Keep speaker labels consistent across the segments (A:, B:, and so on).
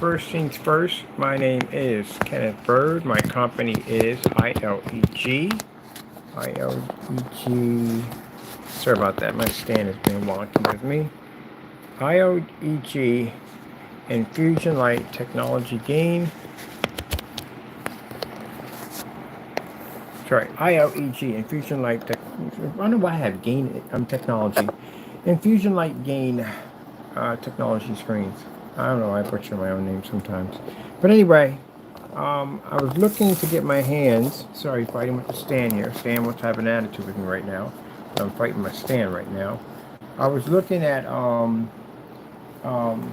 A: First things first, my name is Kenneth Bird. My company is ILEG. ILEG. Sorry about that. My stand has been wonky with me. ILEG Infusion Light Technology Gain. Sorry, ILEG Infusion Light I don't know why I have gain technology. Infusion Light Gain technology screens. I don't know, I butcher my own name sometimes. But anyway, I was looking to get my hands, sorry, fighting with the stand here. Stan wants to have an attitude with me right now. I'm fighting my stand right now. I was looking at, sorry, I'm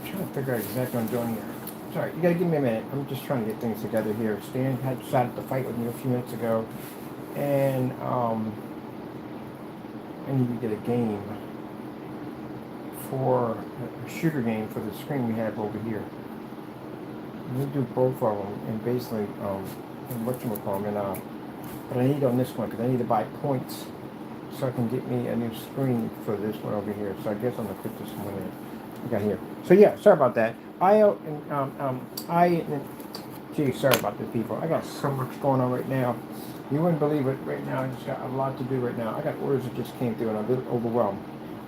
A: trying to figure out exactly what I'm doing here. Sorry, you gotta give me a minute. I'm just trying to get things together here. Stan had decided to fight with me a few minutes ago. And, I need to get a game for a shooter game for the screen we have over here. We do both of them, and basically, whatchamacallit, but I need on this one because I need to buy points so I can get me a new screen for this one over here. So I guess I'm gonna put this one in. I got here. So yeah, sorry about that. Geez, sorry about this, people. I got so much going on right now. You wouldn't believe it right now. I just got a lot to do right now. I got orders that just came through and I'm a bit overwhelmed.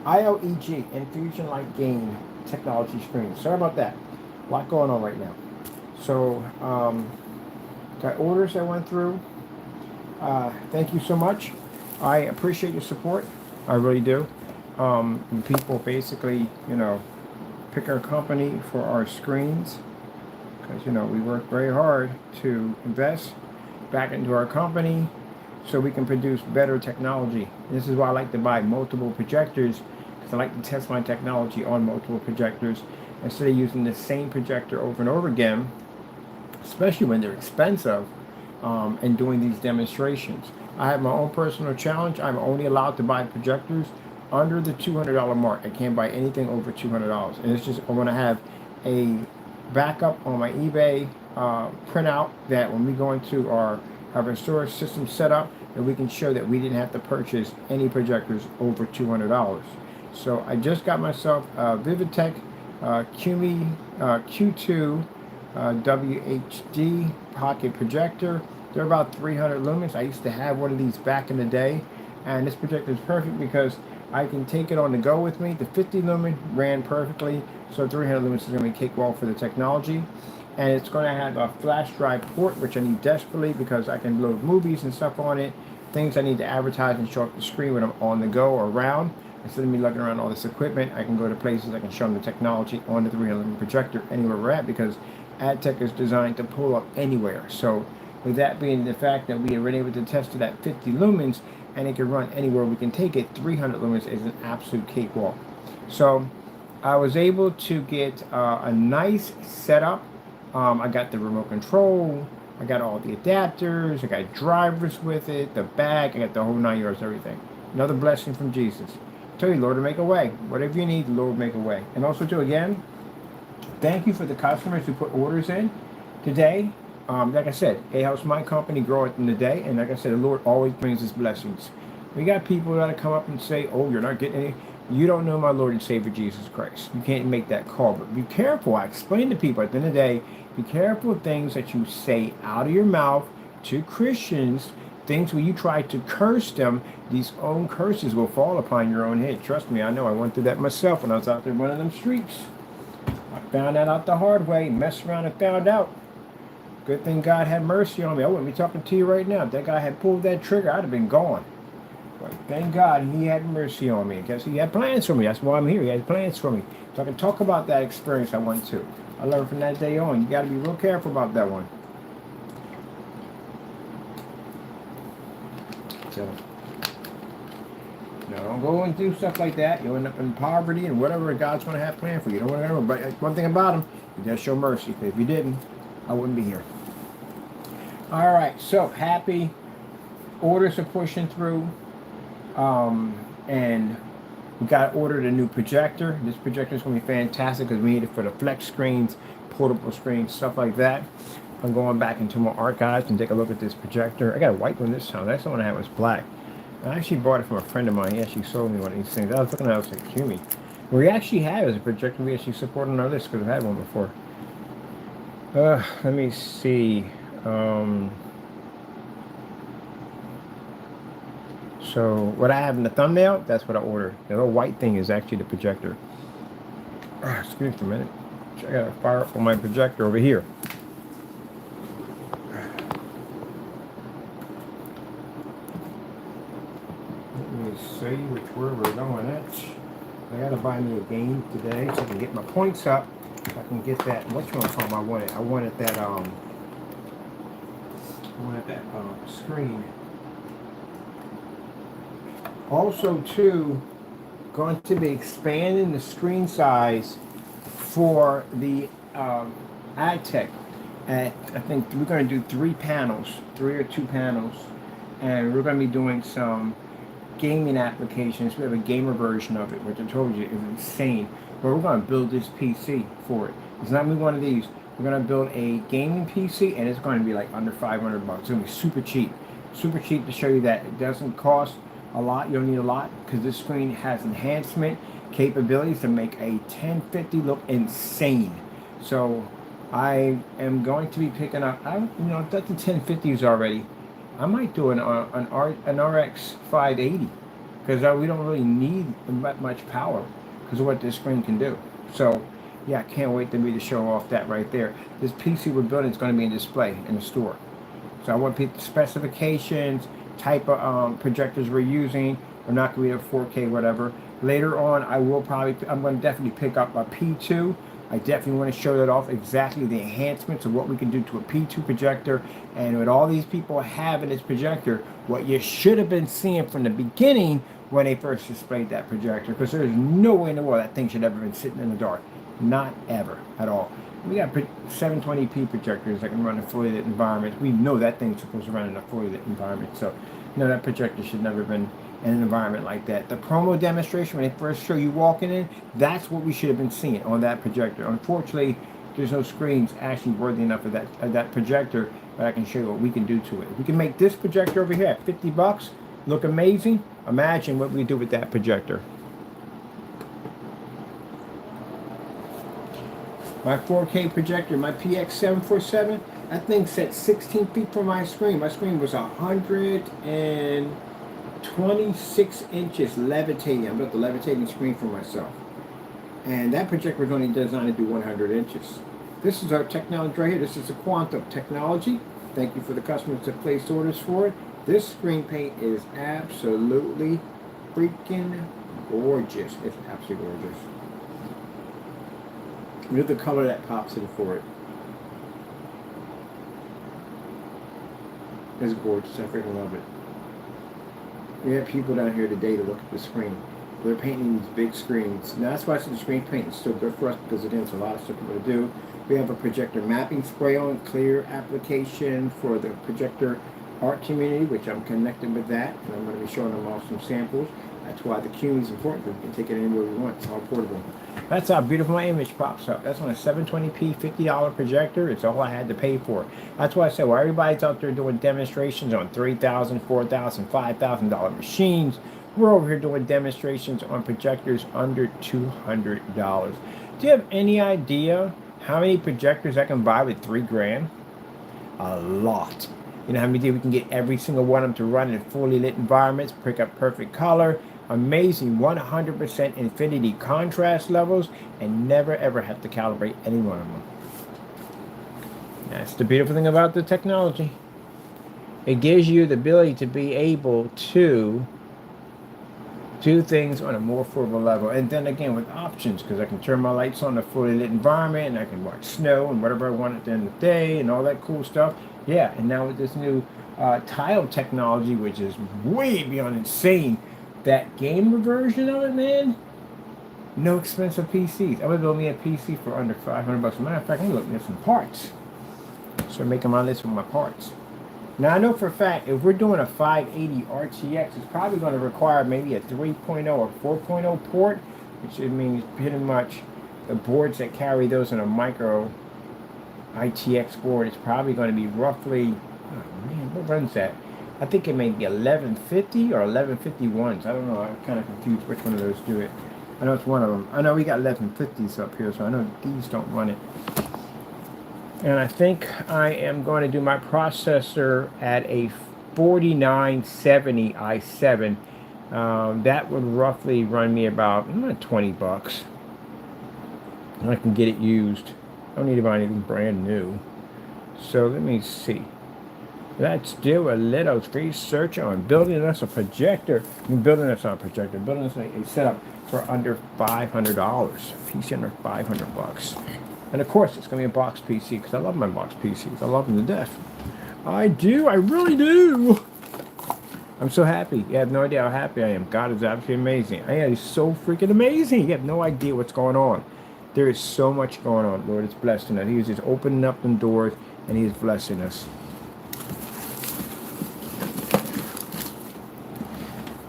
A: ILEG, Infusion Light Gain Technology Screen. Sorry about that. A lot going on right now. So, got orders that went through. Thank you so much. I appreciate your support. I really do. And people basically, pick our company for our screens. Because, we work very hard to invest back into our company so we can produce better technology. This is why I like to buy multiple projectors, because I like to test my technology on multiple projectors instead of using the same projector over and over again, especially when they're expensive, and doing these demonstrations. I have my own personal challenge. I'm only allowed to buy projectors under the $200 mark. I can't buy anything over $200. And it's just, I want to have a backup on my eBay printout that when we go into our storage system setup, that we can show that we didn't have to purchase any projectors over $200. So I just got myself a Vivitek Qumi Q2 WHD pocket projector. They're about 300 lumens. I used to have one of these back in the day, and this projector is perfect because I can take it on the go with me. The 50 lumen ran perfectly, so 300 lumens is going to be cakewalk for the technology. And it's going to have a flash drive port, which I need desperately because I can load movies and stuff on it, things I need to advertise and show up the screen when I'm on the go or around. Instead of me looking around all this equipment, I can go to places I can show them the technology on the 300 lumen projector anywhere we're at, because AdTech is designed to pull up anywhere. So with that being the fact that we are already able to test it at 50 lumens and it can run anywhere we can take it, 300 lumens is an absolute cakewalk. So I was able to get a nice setup. I got the remote control, I got all the adapters, I got drivers with it, the bag, I got the whole 9 yards, everything. Another blessing from Jesus. I tell you, Lord will make a way. Whatever you need, the Lord will make a way. And also too, again, thank you for the customers who put orders in today. Like I said, it helps my company grow it in the day. And like I said, the Lord always brings his blessings. We got people that come up and say, oh, you're not getting any. You don't know my Lord and Savior Jesus Christ. You can't make that call. But be careful. I explain to people at the end of the day, be careful of things that you say out of your mouth to Christians, things where you try to curse them. These own curses will fall upon your own head. Trust me, I know. I went through that myself when I was out there running them streets. I found that out the hard way, messed around and found out. Good thing God had mercy on me. I wouldn't be talking to you right now. If that guy had pulled that trigger, I'd have been gone. But thank God he had mercy on me. Because he had plans for me. That's why I'm here. He had plans for me. So I can talk about that experience I went to. I learned from that day on. You got to be real careful about that one. So, don't go and do stuff like that. You'll end up in poverty and whatever God's going to have planned for you. Don't want to know. But one thing about him, he does show mercy. If you didn't, I wouldn't be here. All right. So, happy. Orders are pushing through. And we got ordered a new projector. This projector is going to be fantastic because we need it for the flex screens, portable screens, stuff like that. I'm going back into my archives and take a look at this projector. I got a white one this time. That's the one I had was black. I actually bought it from a friend of mine. He actually sold me one of these things. I was looking at it, I was like, Qumi. We actually have as a projector. We actually support on our list because I've had one before. Let me see. So what I have in the thumbnail, that's what I ordered. The little white thing is actually the projector. Excuse me for a minute. I gotta fire up on my projector over here. Let me see where we're going at. I gotta buy me a game today so I can get my points up. So I can get that. Which one I wanted? I wanted that screen. Also, too, going to be expanding the screen size for the AdTech. I think we're going to do 3 or 2 panels, and we're going to be doing some gaming applications. We have a gamer version of it, which I told you is insane. But we're going to build this PC for it. It's not going to be one of these. We're going to build a gaming PC, and it's going to be like under $500 bucks. It's going to be super cheap. Super cheap to show you that it doesn't cost a lot. You don't need a lot because this screen has enhancement capabilities to make a 1050 look insane. So I am going to be picking up, I've done the 1050s already. I might do an RX 580 because we don't really need much power because of what this screen can do. So yeah, I can't wait to show off that right there. This PC we're building is going to be in display in the store. So I want the specifications, type of projectors we're using. We're not going to be at 4K, whatever. Later on, I'm going to definitely pick up a P2. I definitely want to show that off, exactly the enhancements of what we can do to a P2 projector. And what all these people have in this projector, what you should have been seeing from the beginning when they first displayed that projector. Because there's no way in the world that thing should have ever been sitting in the dark. Not ever, at all. We got 720p projectors that can run in fully lit environments. We know that thing's supposed to run in a fully lit environment. So, no, that projector should never have been in an environment like that. The promo demonstration, when they first show you walking in, that's what we should have been seeing on that projector. Unfortunately, there's no screens actually worthy enough of that projector, but I can show you what we can do to it. We can make this projector over here at 50 bucks look amazing. Imagine what we do with that projector. My 4K projector, my PX747, that thing set 16 feet from my screen. My screen was 126 inches levitating. I built the levitating screen for myself. And that projector was only designed to do 100 inches. This is our technology right here. This is a quantum technology. Thank you for the customers that placed orders for it. This screen paint is absolutely freaking gorgeous. It's absolutely gorgeous. Look at the color that pops in for it. It's gorgeous. I freaking love it. We have people down here today to look at the screen. They're painting these big screens. Now that's why I said the screen paint is still good for us because again, it's a lot of stuff to do. We have a projector mapping spray on clear application for the projector art community, which I'm connected with that, and I'm going to be showing them all some samples. That's why the Qumi is important, because we can take it anywhere we want. It's all portable. That's how beautiful my image pops up. That's on a 720p $50 projector. It's all I had to pay for. That's why I said, while everybody's out there doing demonstrations on $3,000, $4,000, $5,000 machines, we're over here doing demonstrations on projectors under $200. Do you have any idea how many projectors I can buy with $3 grand? A lot. You know how many we can get every single one of them to run in fully lit environments, pick up perfect color, amazing 100% infinity contrast levels, and never ever have to calibrate any one of them. That's the beautiful thing about the technology. It gives you the ability to be able to do things on a more affordable level. And then again with options, because I can turn my lights on in a fully lit environment, and I can watch snow and whatever I want at the end of the day and all that cool stuff. Yeah, and now with this new tile technology, which is way beyond insane, that gamer version of it, man, no expensive PCs. I would build me a PC for under $500. As a matter of fact, I'm looking at some parts. So I'm making my list with my parts. Now I know for a fact, if we're doing a 580 RTX, it's probably going to require maybe a 3.0 or 4.0 port, which means pretty much the boards that carry those on a micro ITX board is probably going to be roughly, oh man, what runs that? I think it may be 1150 or 1151s. I don't know. I'm kind of confused which one of those do it. I know it's one of them. I know we got 1150s up here, so I know these don't run it. And I think I am going to do my processor at a 4970 i7. That would roughly run me about 20 bucks. And I can get it used. I don't need to buy anything brand new. So let me see. Let's do a little research on building us a projector. Building us a setup for under $500. PC under 500 bucks. And of course, it's going to be a box PC because I love my box PCs. I love them to death. I do. I really do. I'm so happy. You have no idea how happy I am. God is absolutely amazing. I am so freaking amazing. You have no idea what's going on. There is so much going on. Lord is blessing us. He is just opening up them doors and He is blessing us.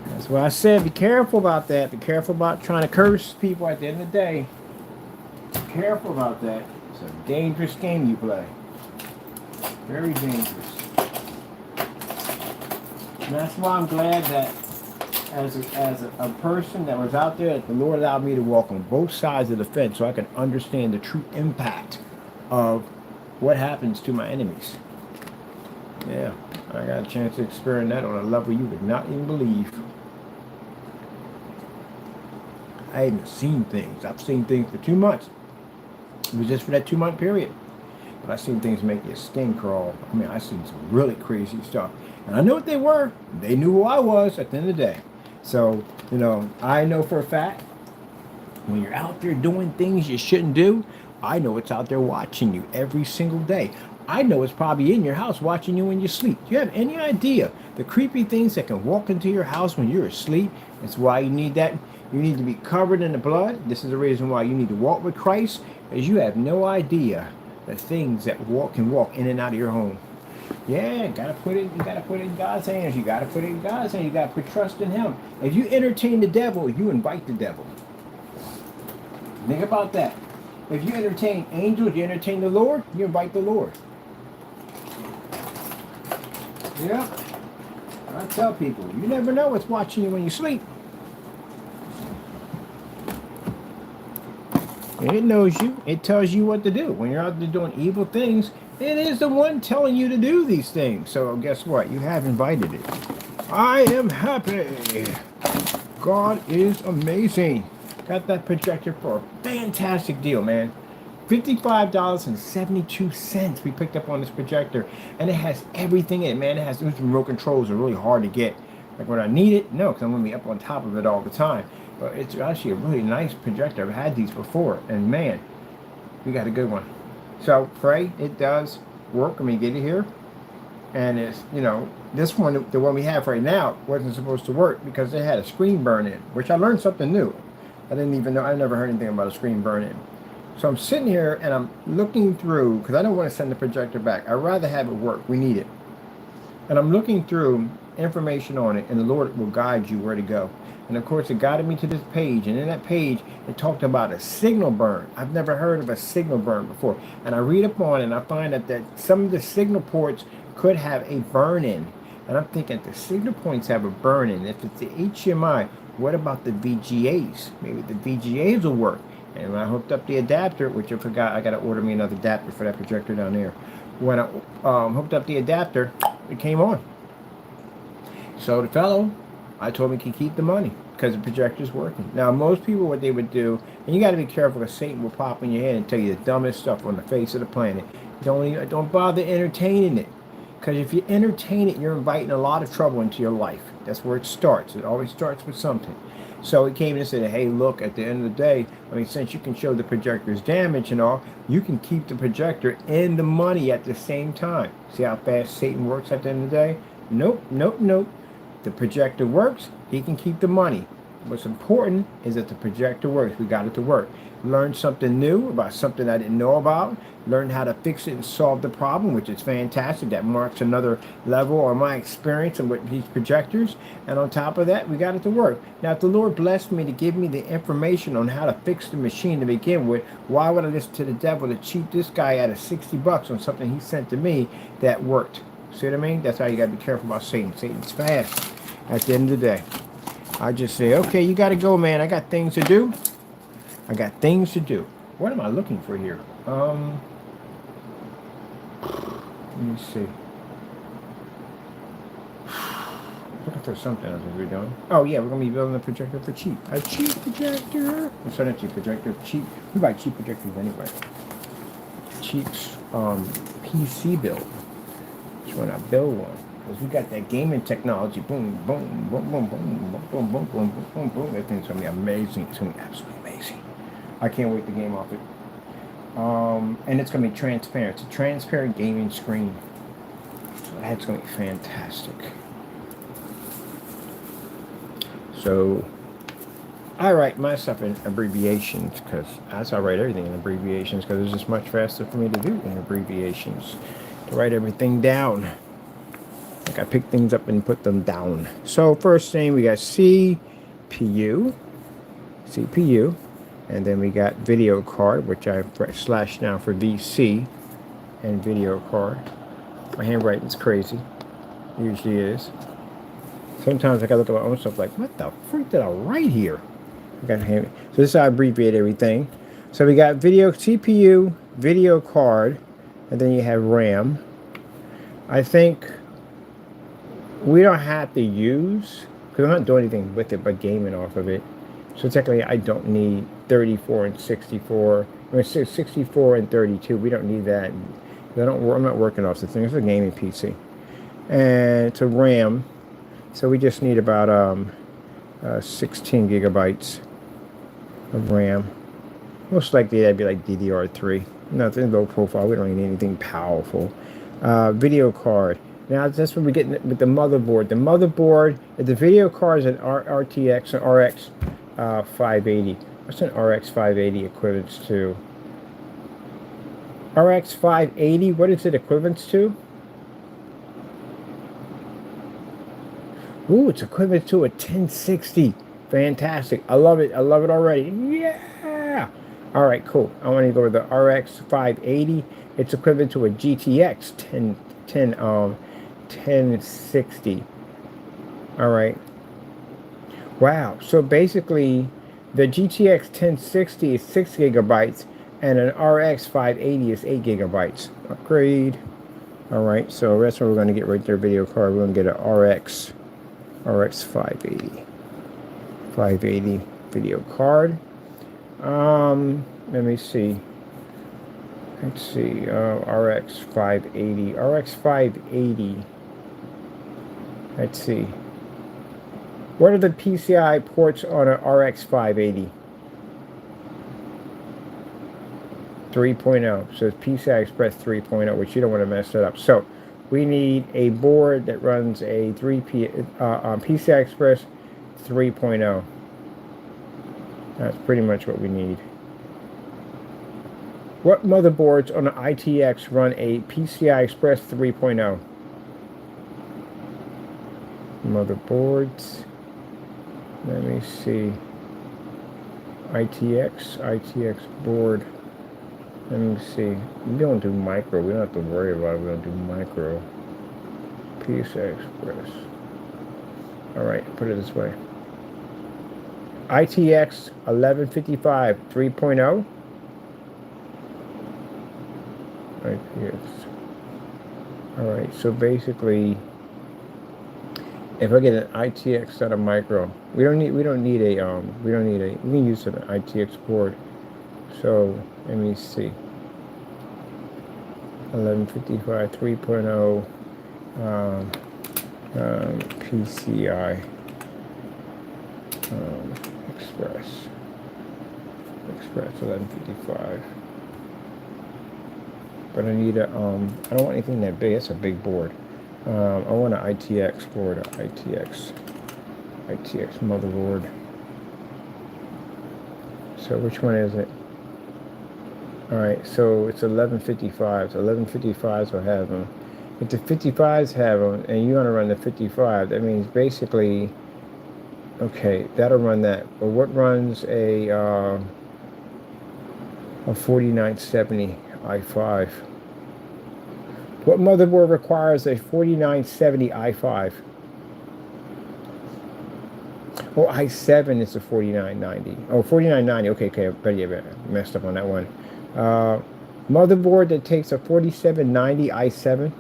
A: That's why I said be careful about that. Be careful about trying to curse people at the end of the day. Be careful about that. It's a dangerous game you play. Very dangerous. And that's why I'm glad that as a person that was out there, that the Lord allowed me to walk on both sides of the fence so I can understand the true impact of what happens to my enemies. Yeah, I got a chance to experience that on a level you would not even believe. I haven't seen things. I've seen things for 2 months. It was just for that 2-month period. But I've seen things make your skin crawl. I mean, I've seen some really crazy stuff. And I know what they were. They knew who I was at the end of the day. So, you know, I know for a fact, when you're out there doing things you shouldn't do, I know it's out there watching you every single day. I know it's probably in your house watching you when you sleep. Do you have any idea the creepy things that can walk into your house when you're asleep? That's why you need that. You need to be covered in the blood. This is the reason why you need to walk with Christ, because you have no idea the things that can walk in and out of your home. Yeah, you gotta put it in God's hands. You gotta put it in God's hands. You gotta put trust in Him. If you entertain the devil, you invite the devil. Think about that. If you entertain angels, you entertain the Lord, you invite the Lord. Yeah. I tell people, you never know what's watching you when you sleep. It knows you. It tells you what to do. When you're out there doing evil things, it is the one telling you to do these things. So guess what? You have invited it. I am happy. God is amazing. Got that projector for a fantastic deal, man. $55.72 we picked up on this projector. And it has everything in it, man. It has those remote controls are really hard to get. Like when I need it, no, because I'm going to be up on top of it all the time. But it's actually a really nice projector. I've had these before. And man, we got a good one. So pray it does work when we get it here. And it's, you know, this one, the one we have right now, wasn't supposed to work because it had a screen burn in, which I learned something new. I didn't even know, I never heard anything about a screen burn in. So I'm sitting here and I'm looking through, because I don't want to send the projector back. I'd rather have it work. We need it. And I'm looking through information on it, and the Lord will guide you where to go. And of course, it guided me to this page, and in that page, it talked about a signal burn. I've never heard of a signal burn before. And I read up on it, and I find that some of the signal ports could have a burn-in. And I'm thinking, if the signal points have a burn-in, if it's the HDMI, what about the VGAs? Maybe the VGAs will work. And when I hooked up the adapter, which I forgot, I got to order me another adapter for that projector down there. When I hooked up the adapter, it came on. So the fellow, I told him he could keep the money because the projector's working. Now, most people, what they would do, and you got to be careful because Satan will pop in your head and tell you the dumbest stuff on the face of the planet. Don't bother entertaining it, because if you entertain it, you're inviting a lot of trouble into your life. That's where it starts. It always starts with something. So he came in and said, hey, look, at the end of the day, I mean, since you can show the projector's damage and all, you can keep the projector and the money at the same time. See how fast Satan works at the end of the day? Nope, nope, nope. The projector works, he can keep the money. What's important is that the projector works. We got it to work. Learned something new about something I didn't know about. Learned how to fix it and solve the problem, which is fantastic. That marks another level of my experience with these projectors. And on top of that, we got it to work. Now, if the Lord blessed me to give me the information on how to fix the machine to begin with, why would I listen to the devil to cheat this guy out of 60 bucks on something he sent to me that worked? See what I mean? That's how you got to be careful about Satan. Satan's fast at the end of the day. I just say, okay, you got to go, man. I got things to do. I got things to do. What am I looking for here? Let me see. Looking for something else we're doing. Oh yeah, we're gonna be building a projector for cheap. A cheap projector. It's not a cheap projector. Cheap. We buy cheap projectors anyway. Cheap PC build. Just wanna build one because we got that gaming technology. Boom, boom, boom, boom, boom, boom, boom, boom, boom, boom, boom. That thing's gonna be amazing. It's gonna be absolutely amazing. I can't wait to game off it. And it's gonna be transparent. It's a transparent gaming screen. So that's gonna be fantastic. So I write my stuff in abbreviations because I write everything in abbreviations because it's just much faster for me to do in abbreviations. To write everything down. Like I pick things up and put them down. So first thing we got CPU, and then we got video card, which I slashed down for VC and video card. My handwriting's crazy. It usually is. Sometimes I gotta look at my own stuff like, what the frick did I write here? So this is how I abbreviate everything. So we got video CPU, video card, and then you have RAM. I think we don't have to use, because I'm not doing anything with it but gaming off of it. So technically I don't need 34 and 64. I mean 64 and 32. We don't need that. I'm not working off the thing. It's a gaming PC. And it's a RAM. So we just need about 16 gigabytes of RAM. Most likely that'd be like DDR3. Nothing low profile. We don't need anything powerful. Video card. Now that's what we get with the motherboard. The motherboard, the video card is an RTX and RX 580. What's an RX 580 equivalent to? RX 580. What is it equivalent to? Ooh, it's equivalent to a 1060. Fantastic. I love it. I love it already. Yeah. All right, cool. I want to go with the RX 580. It's equivalent to a GTX 1060. All right. Wow. So basically, the GTX 1060 is 6 gigabytes, and an RX 580 is 8 gigabytes. Upgrade. All right. So that's what we're going to get right there. Video card. We're going to get an RX 580 video card. Let me see. Let's see. RX 580. Let's see. What are the PCI ports on an RX 580? 3.0. So it's PCI Express 3.0, which you don't want to mess that up. So we need a board that runs a PCI Express 3.0. That's pretty much what we need. What motherboards on an ITX run a PCI Express 3.0? Motherboards. Let me see. ITX board. Let me see. We don't do micro. We don't have to worry about it. We don't do micro. PCI Express. All right, put it this way. ITX 1155 3.0. ITX. All right, so basically, if I get an ITX out of micro, we don't need a we can use an ITX board. So let me see. 1155 3.0 PCI Express 1155. But I need a I don't want anything that big. It's a big board. I want an ITX board, ITX motherboard. So which one is it? All right, so it's 1155. So 1155s will have them. If the 55s have them, and you want to run the 55, that means basically, okay, that'll run that. But what runs a 4970 i5? What motherboard requires a 4970 i5? Oh, i7 is the 4990. Oh, 4990. Okay, but yeah, messed up on that one. Motherboard that takes a 4790 i7.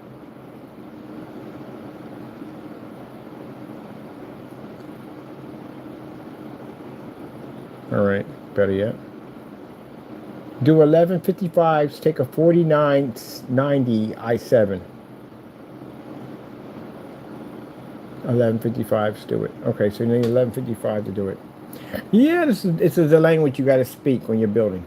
A: All right, better yet. Do 1155s, take a 4990 i7. 1155s do it. Okay, so you need 1155 to do it. Yeah, this is the language you got to speak when you're building.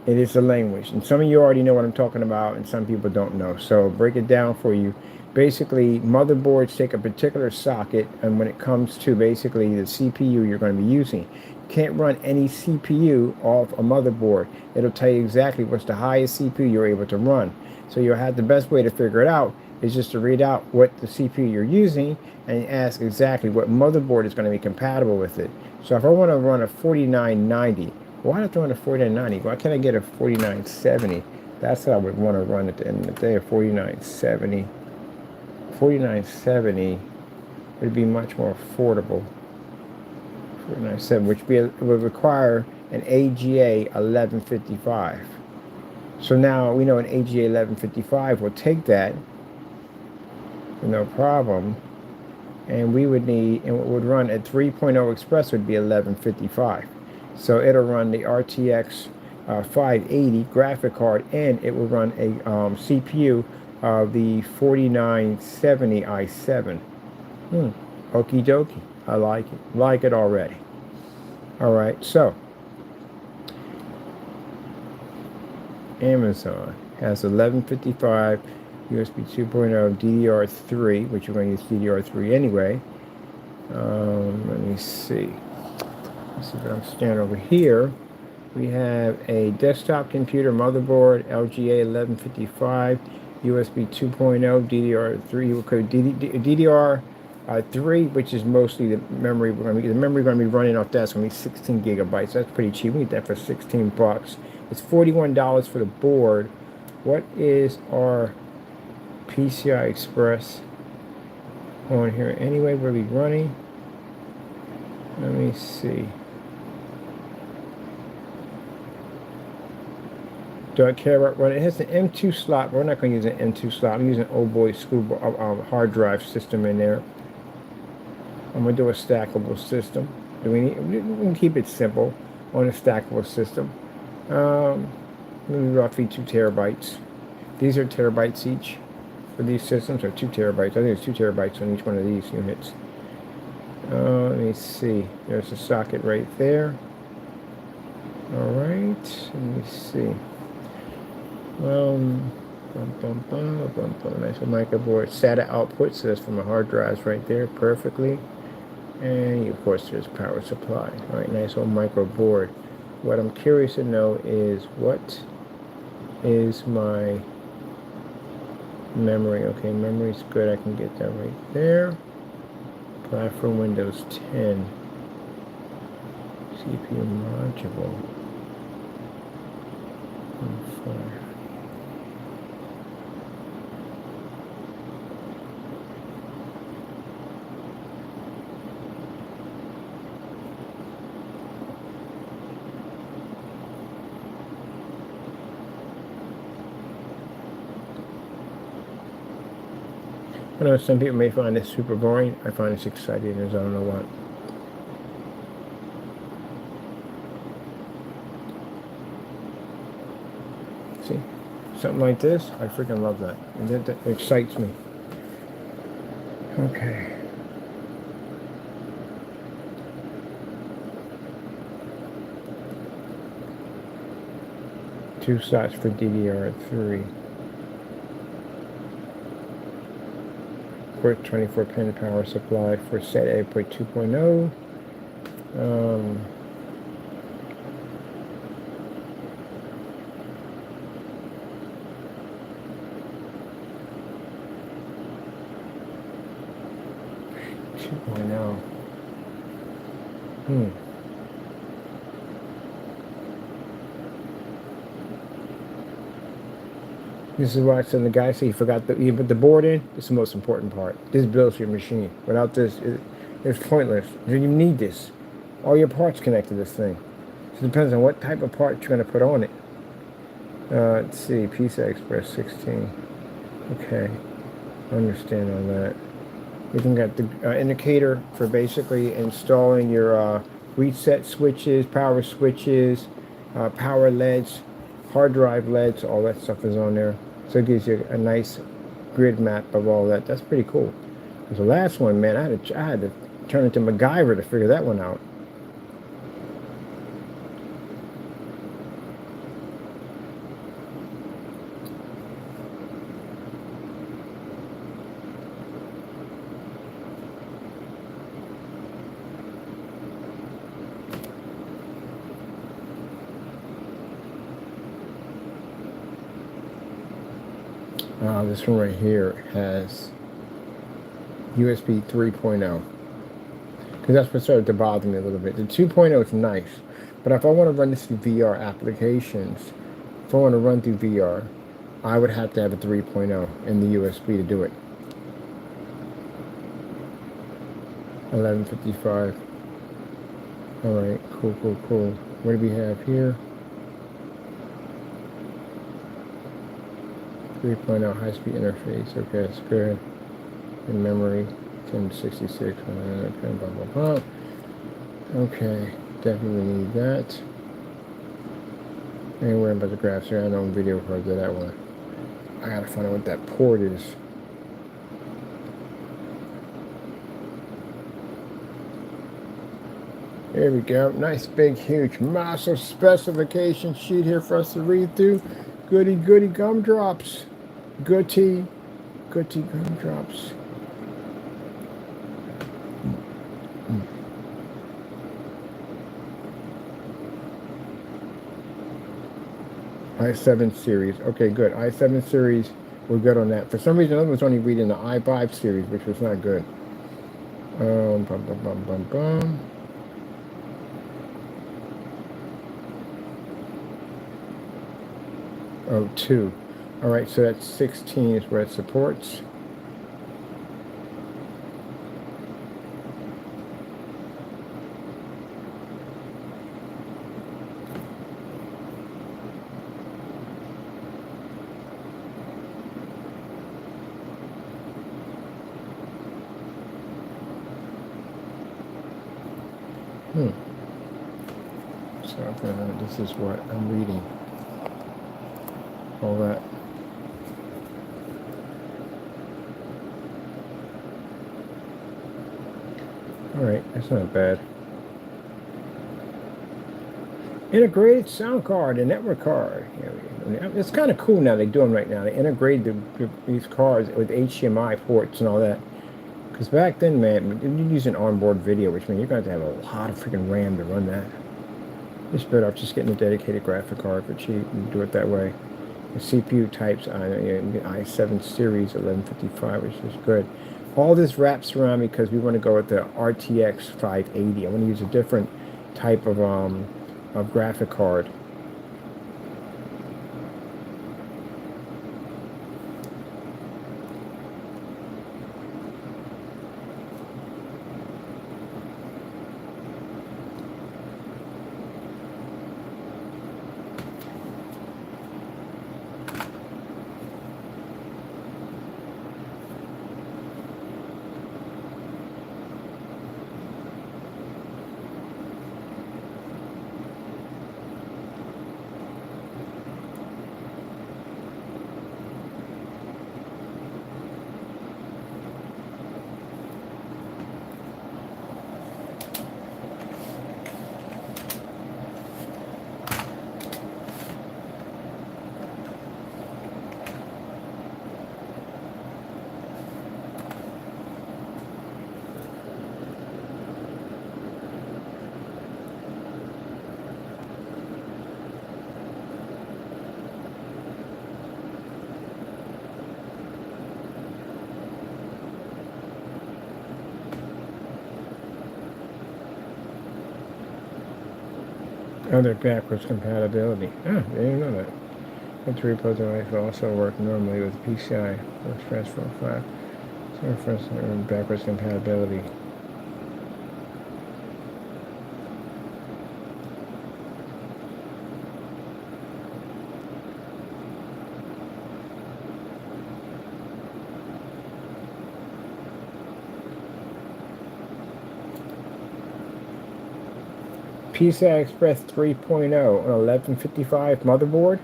A: It is a language, and some of you already know what I'm talking about, and some people don't know. So break it down for you. Basically, motherboards take a particular socket, and when it comes to basically the CPU you're going to be using, you can't run any CPU off a motherboard. It'll tell you exactly what's the highest CPU you're able to run. So you'll have the best way to figure it out is just to read out what the CPU you're using and ask exactly what motherboard is going to be compatible with it. So if I want to run a 4990, why not run a 4990? Why can't I get a 4970? That's what I would want to run at the end of the day, a 4970. 4970 would be much more affordable. 4970, which would require an AGA 1155. So now we know an AGA 1155 will take that, no problem, and we would need, and what would run at 3.0 Express would be 1155. So it'll run the RTX 580 graphic card, and it will run a CPU of the 4970 i7. Okie dokie. I like it. Like it already. All right, so Amazon has 1155 USB 2.0 DDR3, which you're going to use DDR3 anyway. Let me see. Let's see if I'm standing over here. We have a desktop computer motherboard, LGA 1155, USB 2.0, DDR3, which is mostly the memory we're going to be. The memory we're going to be running off that's going to be 16 gigabytes. That's pretty cheap. We get that for 16 bucks. It's $41 for the board. What is our PCI Express on here? Anyway, we'll be running. Let me see. Do I care about running? It has an M2 slot. We're not going to use an M2 slot. I'm using an old boy school hard drive system in there. I'm going to do a stackable system. We can keep it simple on a stackable system. Maybe roughly 2 terabytes. These are terabytes each for these systems, or 2 terabytes. I think it's 2 terabytes on each one of these units. Let me see. There's a socket right there. All right. Let me see. Nice microboard SATA output, so that's from the hard drives right there perfectly. And of course there's power supply. All right, nice old micro board. What I'm curious to know is what is my memory. Okay, memory's good. I can get that right there. Platform Windows 10. CPU module. I know some people may find this super boring. I find this exciting as I don't know what. See? Something like this, I freaking love that. And that excites me. Okay. Two slots for DDR3. 24-pin power supply for SATA 2.0. This is why I said the guy said he forgot you put the board in. It's the most important part. This builds your machine. Without this, It's pointless. You need this. All your parts connect to this thing. So it depends on what type of part you're going to put on it. Let's see, PCI Express 16. Okay, I understand on that. We can get the indicator for basically installing your reset switches, power switches, power LEDs, hard drive LEDs, all that stuff is on there. So it gives you a nice grid map of all that. That's pretty cool. Because the last one, man, I had to turn into MacGyver to figure that one out. This one right here has USB 3.0. Because that's what started to bother me a little bit. The 2.0 is nice, but if I want to run this through VR applications, if I want to run through VR, I would have to have a 3.0 in the USB to do it. 1155. Alright, cool. What do we have here? 3.0 high-speed interface. Okay, that's good. In memory, 1066. Okay, blah, blah, blah. Okay, definitely need that. I ain't worrying about the graphs here. I know video cards of that one. I gotta find out what that port is. There we go. Nice, big, huge, massive specification sheet here for us to read through. Goody gumdrops. Goody gumdrops. i7 series. Okay, good. i7 series, we're good on that. For some reason, I was only reading the i5 series, which was not good. Oh, 2. All right, so that's 16 is where it supports. So this is what I'm reading. All that. All right, that's not bad. Integrated sound card and network card. It's kind of cool now. They do them right now. They integrate these cards with HDMI ports and all that. Because back then, man, you're using onboard video, which means you're going to have a lot of freaking RAM to run that. It's better off just getting a dedicated graphic card for cheap and do it that way. The CPU types, i7 series 1155, which is good. All this wraps around me because we want to go with the RTX 580. I want to use a different type of graphic card. Other backwards compatibility. Oh, I didn't know that. The 3 repos device will also work normally with PCI Express 4.5. So reference backwards compatibility. PCI Express 3.0 on 1155 motherboard.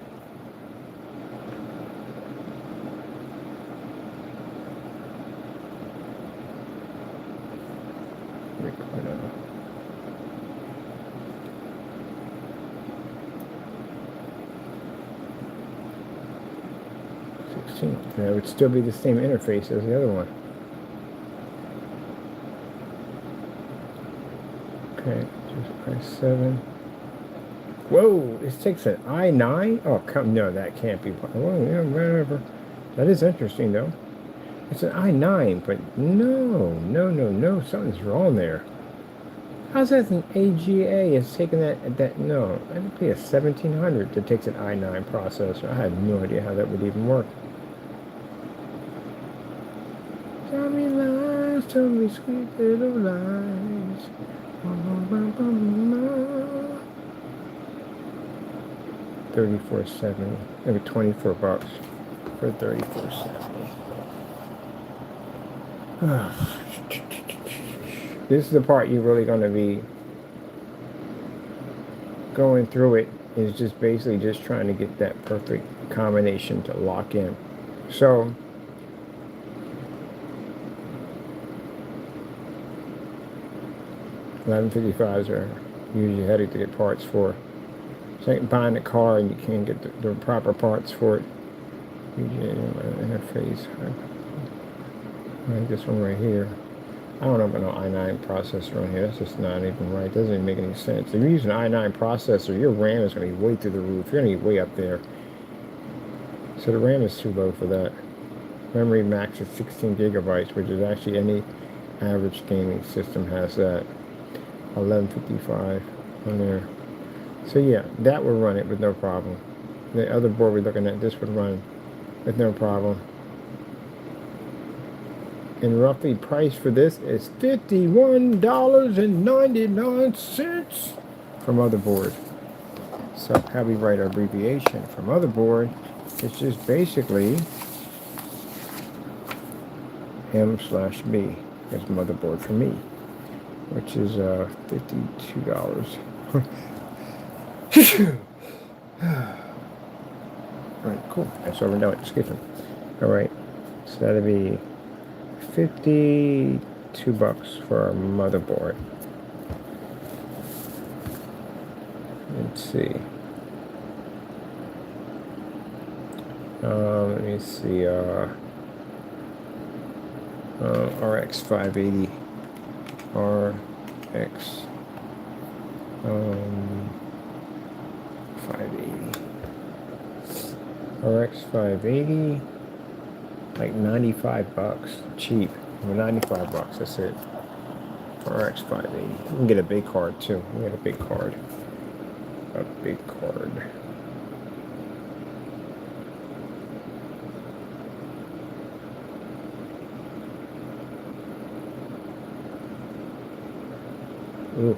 A: It would still be the same interface as the other one. Okay, just i7. Whoa, this takes an i9? Oh, come, no, that can't be. Well, yeah, whatever. That is interesting, though. It's an i9, but no, something's wrong there. How's that an AGA? It's taking that, no, that'd be a 1700 that takes an i9 processor. I had no idea how that would even work. Tell me lies, tell me sweet little lies. 34.70, maybe 24 bucks for 34.70. This is the part you're really going to be going through. It is just basically just trying to get that perfect combination to lock in. So 1155s are usually headed to get parts for. It's like buying a car and you can't get the proper parts for it. Usually interface. Like this one right here. I don't know about no i9 processor on here. That's just not even right. It doesn't even make any sense. If you're using an i9 processor, your RAM is going to be way through the roof. You're going to be way up there. So the RAM is too low for that. Memory max is 16 gigabytes, which is actually any average gaming system has that. 1155 on there. So yeah, that would run it with no problem. The other board we're looking at, this would run with no problem. And roughly price for this is $51.99 for motherboard. So how we write our abbreviation for motherboard, it's just basically M/B is motherboard for me, which is $52. Alright, cool. That's over now. Skipping. Alright, so that'll be 52 bucks for a motherboard. Let's see. Let me see. RX 580. RX 580. RX 580. Like 95 bucks. Cheap. 95 bucks. That's it. For RX 580. You can get a big card too. You get a big card. A big card. Ooh.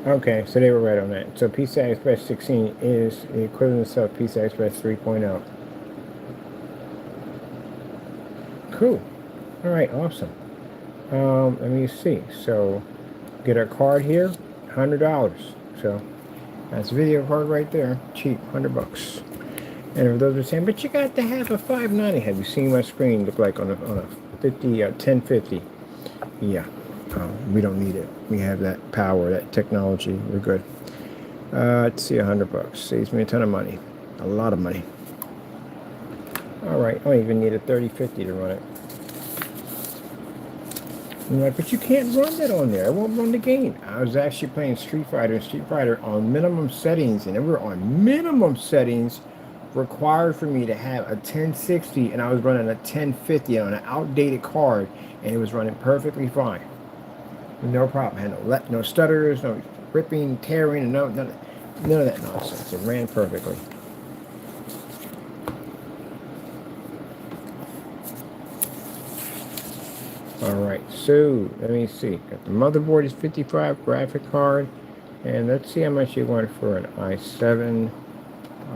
A: Okay, so they were right on that. So PCI Express 16 is the equivalent of PCI Express 3.0. Cool. All right, awesome. Let me see. So get our card here. $100. So that's a video card right there, cheap, $100. And for those are saying, but you got to have a 590. Have you seen my screen look like on a 1050? Yeah, we don't need it. We have that power, that technology. We're good. Let's see, $100 saves me a ton of money, a lot of money. All right, I don't even need a 3050 to run it. I'm like, but you can't run that on there. I won't run the game. I was actually playing Street Fighter on minimum settings, and they were on minimum settings required for me to have a 1060, and I was running a 1050 on an outdated card, and it was running perfectly fine. No problem. I had no stutters, no ripping, tearing, and none of that nonsense. It ran perfectly. Alright, so let me see. Got the motherboard is 55 graphic card, and let's see how much you want for an i7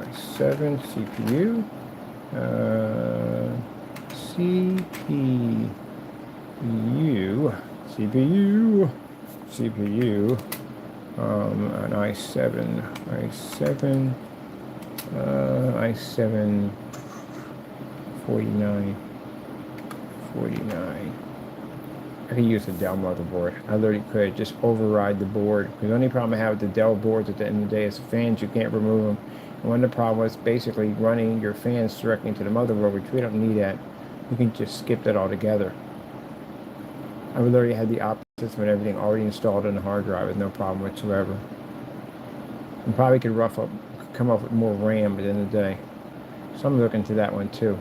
A: CPU. CPU, an i7 49. I could use the Dell motherboard. I literally could just override the board. Because the only problem I have with the Dell boards at the end of the day is fans, you can't remove them. And one of the problems was basically running your fans directly into the motherboard, which we don't need that. You can just skip that altogether. I would literally have the operating system and everything already installed on the hard drive with no problem whatsoever. And probably could come up with more RAM at the end of the day. So I'm looking to that one too.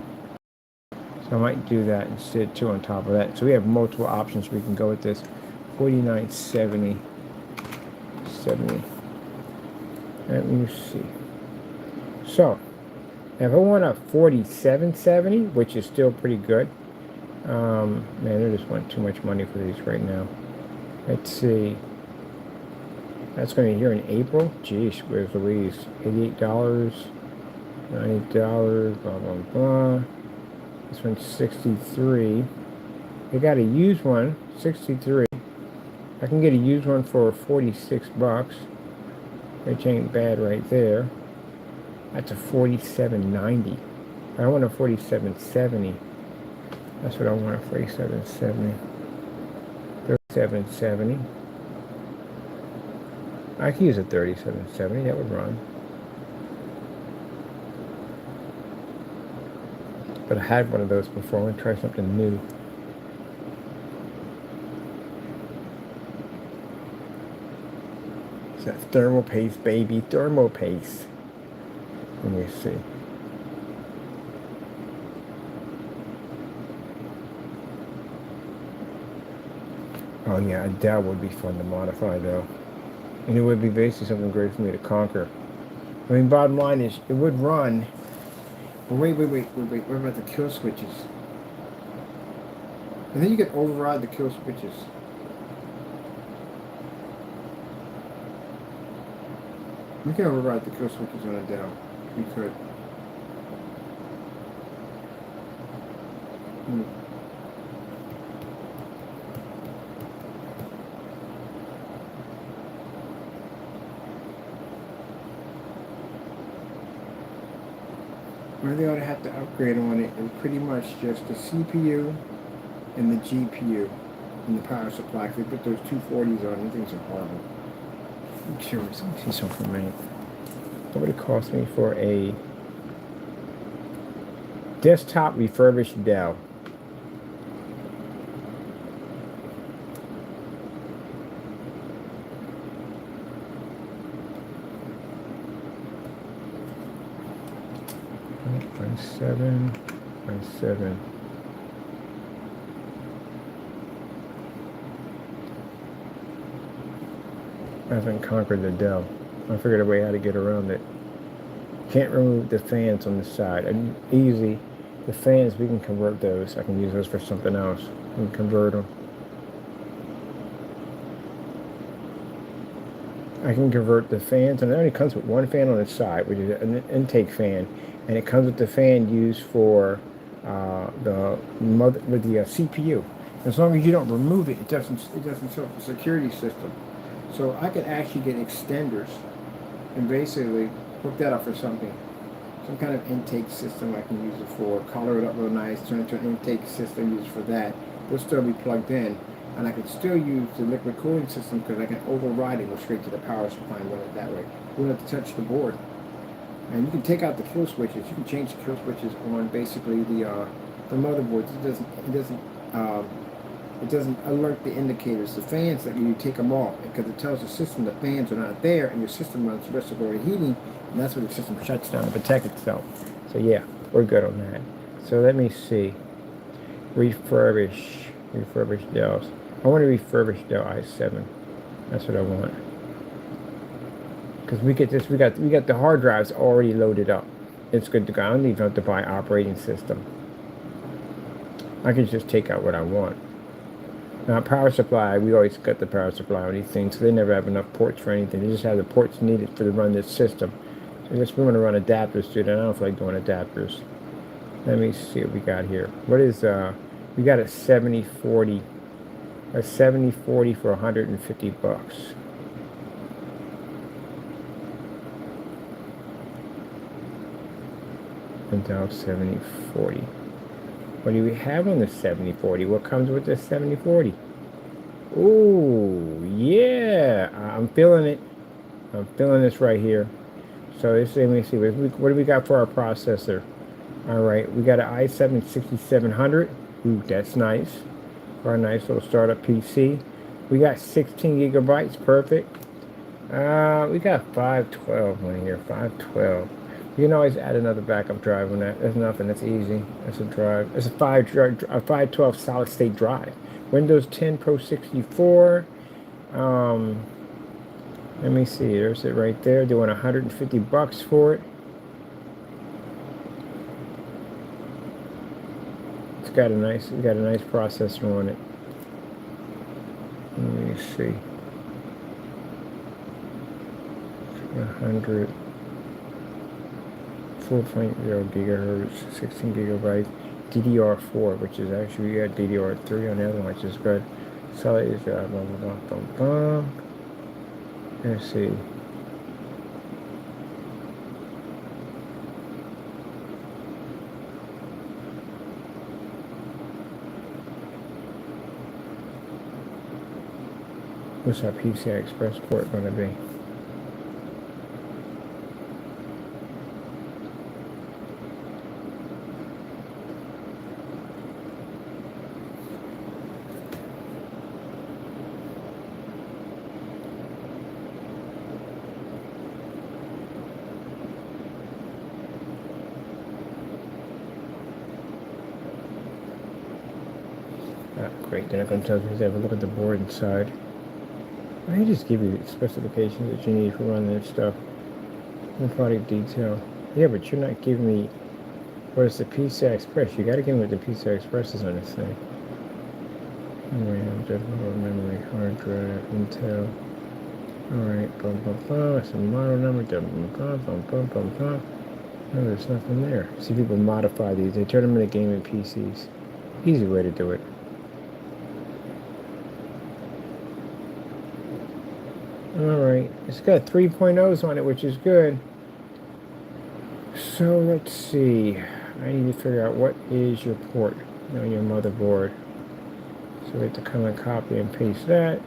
A: So I might do that instead too on top of that. So we have multiple options we can go with this. 4970. Let me see. So if I want a 4770, which is still pretty good. Man, they just want too much money for these right now. Let's see. That's going to be here in April. Geesh, where's Louise? $88, $90, blah, blah, blah. This one's 63. They got a used one, 63. I can get a used one for 46 bucks. Which ain't bad right there. That's a 4790. I want a 4770. That's what I want, a 4770. 3770. I could use a 3770, that would run. But I had one of those before. I want to try something new. It's that thermal paste, baby. Thermal paste. Let me see. Oh yeah, a Dell would be fun to modify though. And it would be basically something great for me to conquer. I mean, bottom line is, it would run. Wait. What about the kill switches? And then you can override the kill switches. We can override the kill switches on a Dell. We could. Where they ought to have to upgrade on it is pretty much just the CPU and the GPU and the power supply. If they put those 240s on, these things are horrible. I'm curious. Let me see something for a minute. What would it cost me for a desktop refurbished Dell? Seven. I haven't conquered the Dell. I figured a way how to get around it. Can't remove the fans on the side. And easy. The fans, we can convert those. I can use those for something else. We can convert them. I can convert the fans, and it only comes with one fan on the side, which is an intake fan. And it comes with the fan used for the CPU. As long as you don't remove it, it doesn't show up the security system. So I could actually get extenders and basically hook that up for something. Some kind of intake system I can use it for, color it up real nice, turn it to an intake system, use it for that. It'll still be plugged in, and I could still use the liquid cooling system because I can override it, go straight to the power supply and run it that way. You don't have to touch the board. And you can take out the kill switches. You can change the kill switches on basically the motherboard. It doesn't alert the indicators. The fans, that you take them off because it tells the system the fans are not there, and your system runs reciprocating heating, and that's where the system shuts down to protect itself. So yeah, we're good on that. So let me see. Refurbish Dells. I want to refurbish Dell i7. That's what I want. Because we get this, we got the hard drives already loaded up. It's good to go. I don't even have to buy operating system. I can just take out what I want. Now, power supply, we always got the power supply on these things, so they never have enough ports for anything. They just have the ports needed to run this system. So I guess we want to run adapters to that. I don't feel like doing adapters. Let me see what we got here. What is, we got a 7040. A 7040 for 150 bucks. Intel 7040. What do we have on the 7040? What comes with the 7040? Ooh, yeah. I'm feeling it. I'm feeling this right here. So let me see. What do we got for our processor? All right, we got an i7 6700. Ooh, that's nice. For a nice little startup PC. We got 16 gigabytes. Perfect. We got 512 on here. 512. You can always add another backup drive on that. That's nothing. That's easy. That's a drive. It's a 512 solid state drive. Windows 10 Pro 64. Let me see. There's it right there. Doing 150 bucks for it. It's got a nice processor on it. Let me see. 100. 4.0 gigahertz, 16 gigabytes, DDR4, which is actually, we got DDR3 on the other one, which is good. So it's let's see. What's our PCI Express port going to be? Great, they're not going to tell you to have a look at the board inside. They just give you the specifications that you need for running this stuff. No product detail. Yeah, but you're not giving me what is the PCI Express. You got to give me what the PCI Express is on this thing. Memory, hard drive, Intel. Alright, bum bum bum. That's a model number. Bum bum bum bum bum bum. No, there's nothing there. See, people modify these. They turn them into gaming PCs. Easy way to do it. Alright, it's got 3.0s on it, which is good. So let's see. I need to figure out what is your port on your motherboard. So we have to come and copy and paste that.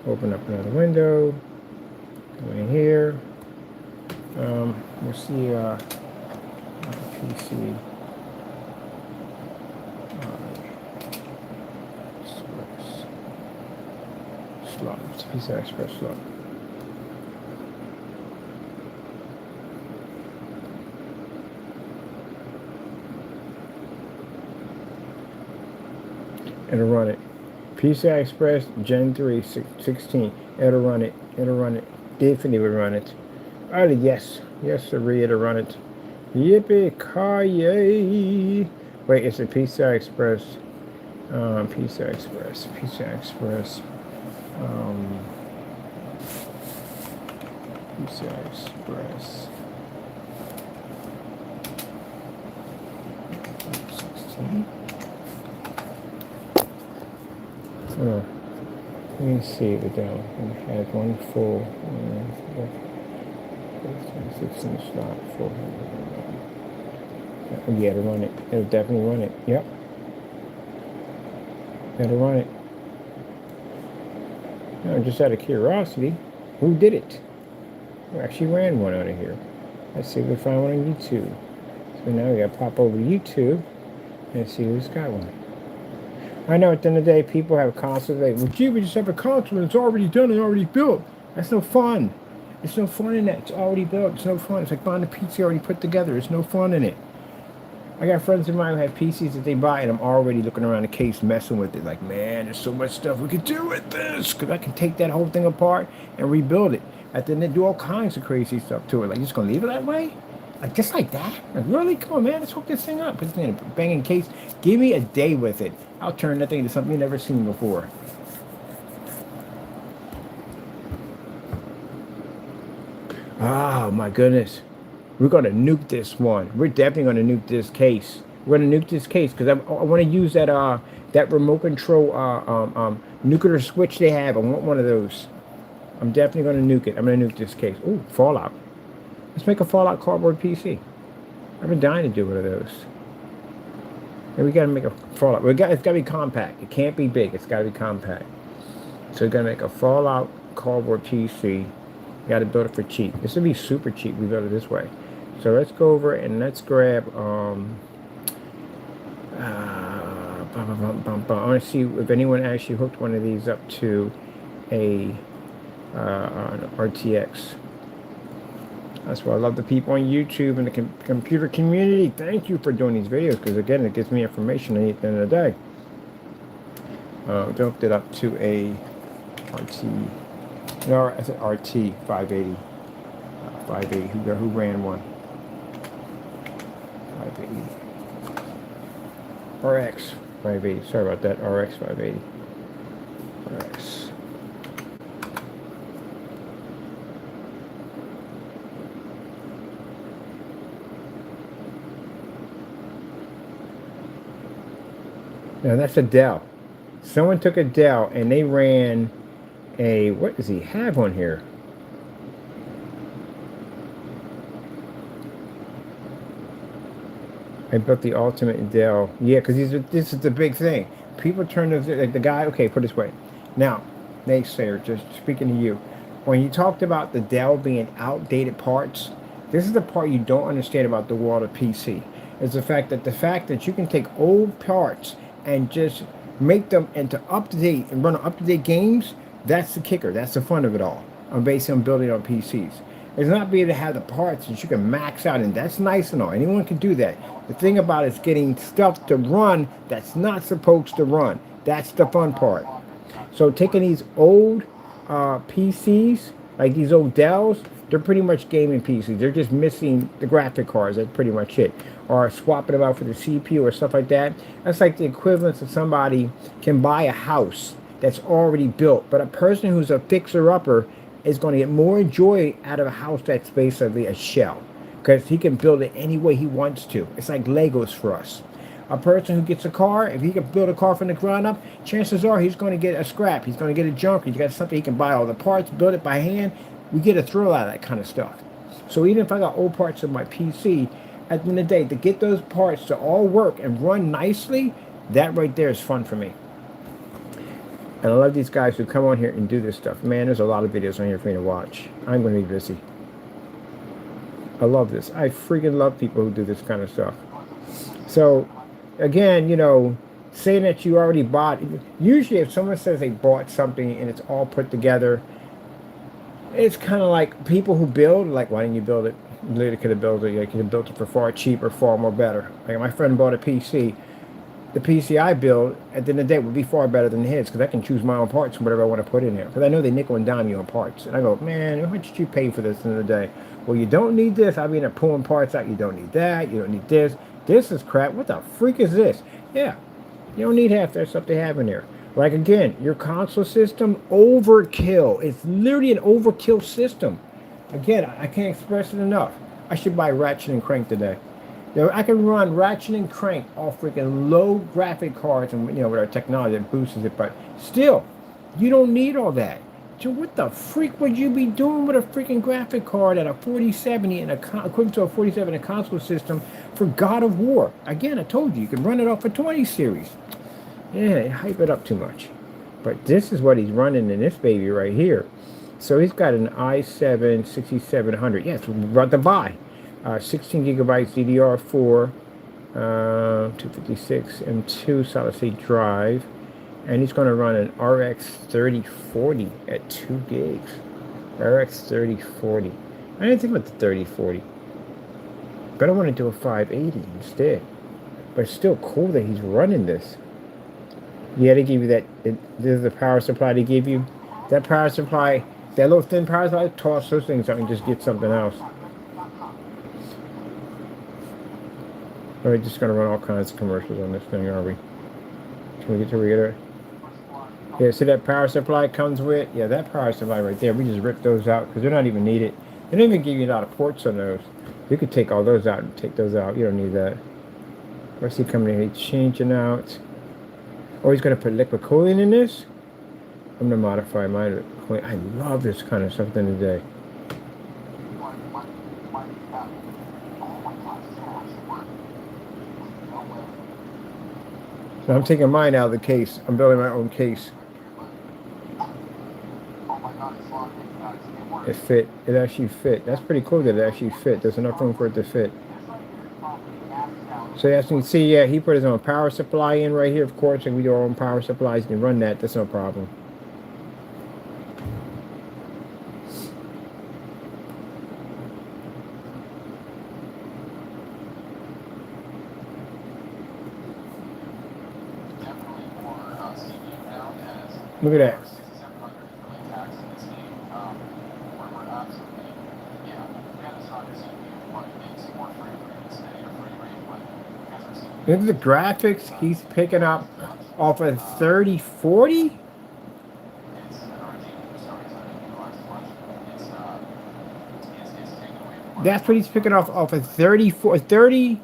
A: Open up another window. Go in here. We'll see PC. Slot. It's PCI Express slot. It'll run it. PCI Express Gen 3 16. It'll run it. It'll run it. Definitely will run it. Oh, yes. Yes, sirree, it'll run it. Yippee-ki-yay. Wait, it's a PCI Express. PCI Express. PCI Express. PCI Express 16. Oh, me see the Dell. It has one full. 16 slot, 400. Yeah, it'll run it. It'll definitely run it. Yep. It'll run it. Now, just out of curiosity, who did it? Who actually ran one out of here? Let's see if we find one on YouTube. So now we gotta pop over to YouTube and see who's got one. I know at the end of the day, people have consoles. Like, well, gee, we just have a console and it's already done and already built. That's no fun. It's no fun in that. It's already built. It's no fun. It's like buying a PC already put together. There's no fun in it. I got friends of mine who have PCs that they buy, and I'm already looking around the case messing with it. Like, man, there's so much stuff we could do with this. Because I can take that whole thing apart and rebuild it. At the end, they do all kinds of crazy stuff to it. Like, you're just going to leave it that way? Like, just like that? Like, really? Come on, man. Let's hook this thing up. Put this thing in a banging case. Give me a day with it. I'll turn that thing into something you've never seen before. Oh, my goodness. We're going to nuke this one. We're definitely going to nuke this case. We're going to nuke this case because I want to use that that remote control nuclear switch they have. I want one of those. I'm definitely going to nuke it. I'm going to nuke this case. Ooh, Fallout. Let's make a Fallout cardboard PC. I've been dying to do one of those. And we got to make a Fallout. It's got to be compact. It can't be big. It's got to be compact. So we're going to make a Fallout cardboard PC. Got to build it for cheap. This will be super cheap. We build it this way. So let's go over and let's grab. I want to see if anyone actually hooked one of these up to an RTX. That's why I love the people on YouTube and the computer community. Thank you for doing these videos because again, it gives me information at the end of the day. Hooked it up to a RT. No, I said RT 580. 580. Who ran one? 580. RX 580. Sorry about that. RX 580. RX. Now that's a Dell. Someone took a Dell and they ran a, what does he have on here? I built the ultimate Dell. Yeah, because this is the big thing. People turn to the guy, okay, put it this way. Now, naysayer, just speaking to you. When you talked about the Dell being outdated parts, this is the part you don't understand about the world of PC. Is the fact that you can take old parts and just make them into up-to-date and run up-to-date games. That's the kicker. That's the fun of it all. I'm basing on building on PCs. It's not being able to have the parts that you can max out, and that's nice and all. Anyone can do that. The thing about it is getting stuff to run that's not supposed to run. That's the fun part. So taking these old PCs, like these old Dells, they're pretty much gaming PCs. They're just missing the graphic cards. That's pretty much it. Or swapping them out for the CPU or stuff like that. That's like the equivalent of somebody can buy a house that's already built, but a person who's a fixer-upper is going to get more joy out of a house that's basically a shell because he can build it any way he wants to. It's like Legos for us. A person who gets a car, if he can build a car from the ground up, chances are he's going to get a scrap. He's going to get a junk. He's got something he can buy all the parts, build it by hand. We get a thrill out of that kind of stuff. So even if I got old parts of my PC, at the end of the day, to get those parts to all work and run nicely, that right there is fun for me. And I love these guys who come on here and do this stuff. Man, there's a lot of videos on here for me to watch. I'm going to be busy. I love this. I freaking love people who do this kind of stuff. So, again, you know, saying that you already bought, usually if someone says they bought something and it's all put together, it's kind of like people who build, like, why didn't you build it? You literally could have built it. You could have built it for far cheaper, far more better. Like my friend bought a PC. The PC I build, at the end of the day, would be far better than his because I can choose my own parts and whatever I want to put in there. Because I know they nickel and dime you on parts. And I go, man, how much did you pay for this at the end of the day? Well, you don't need this. I mean, I'm pulling parts out. You don't need that. You don't need this. This is crap. What the freak is this? Yeah, you don't need half that stuff they have in there. Like, again, your console system, overkill. It's literally an overkill system. Again, I can't express it enough. I should buy Ratchet and Crank today. You know, I can run Ratchet and Crank off freaking low graphic cards and, you know, with our technology that boosts it, but still, You don't need all that. So what the freak would you be doing with a freaking graphic card at a 4070 and equivalent to a 47 in a console system for God of War? Again, I told you can run it off a 20 series. Yeah, hype it up too much. But this is what he's running in this baby right here. So he's got an i7 6700. Yes, we're about to buy. 16 gigabytes DDR4, 256 M2 solid state drive. And he's going to run an RX 3040 at 2 gigs. RX 3040. I didn't think about the 3040. But I want to do a 580 instead. But it's still cool that he's running this. Yeah, they give you that. This is the power supply they give you. That power supply, that little thin power supply, toss those things out and just get something else. We're just going to run all kinds of commercials on this thing, are we? Can we get to reiterate? Yeah, see that power supply comes with? Yeah, that power supply right there. We just ripped those out because they're not even needed. They don't even give you a lot of ports on those. You could take all those out and take those out. You don't need that. What's he coming in? He's changing out. Oh, he's going to put liquid cooling in this? I'm going to modify mine. I love this kind of something today. So I'm taking mine out of the case. I'm building my own case. It fit. It actually fit. That's pretty cool that it actually fit. There's enough room for it to fit. So as you can see, yeah, he put his own power supply in right here. Of course, and we do our own power supplies. You can run that. That's no problem. Look at that. Look at the graphics he's picking up off a 3040. That's what he's picking off a 3040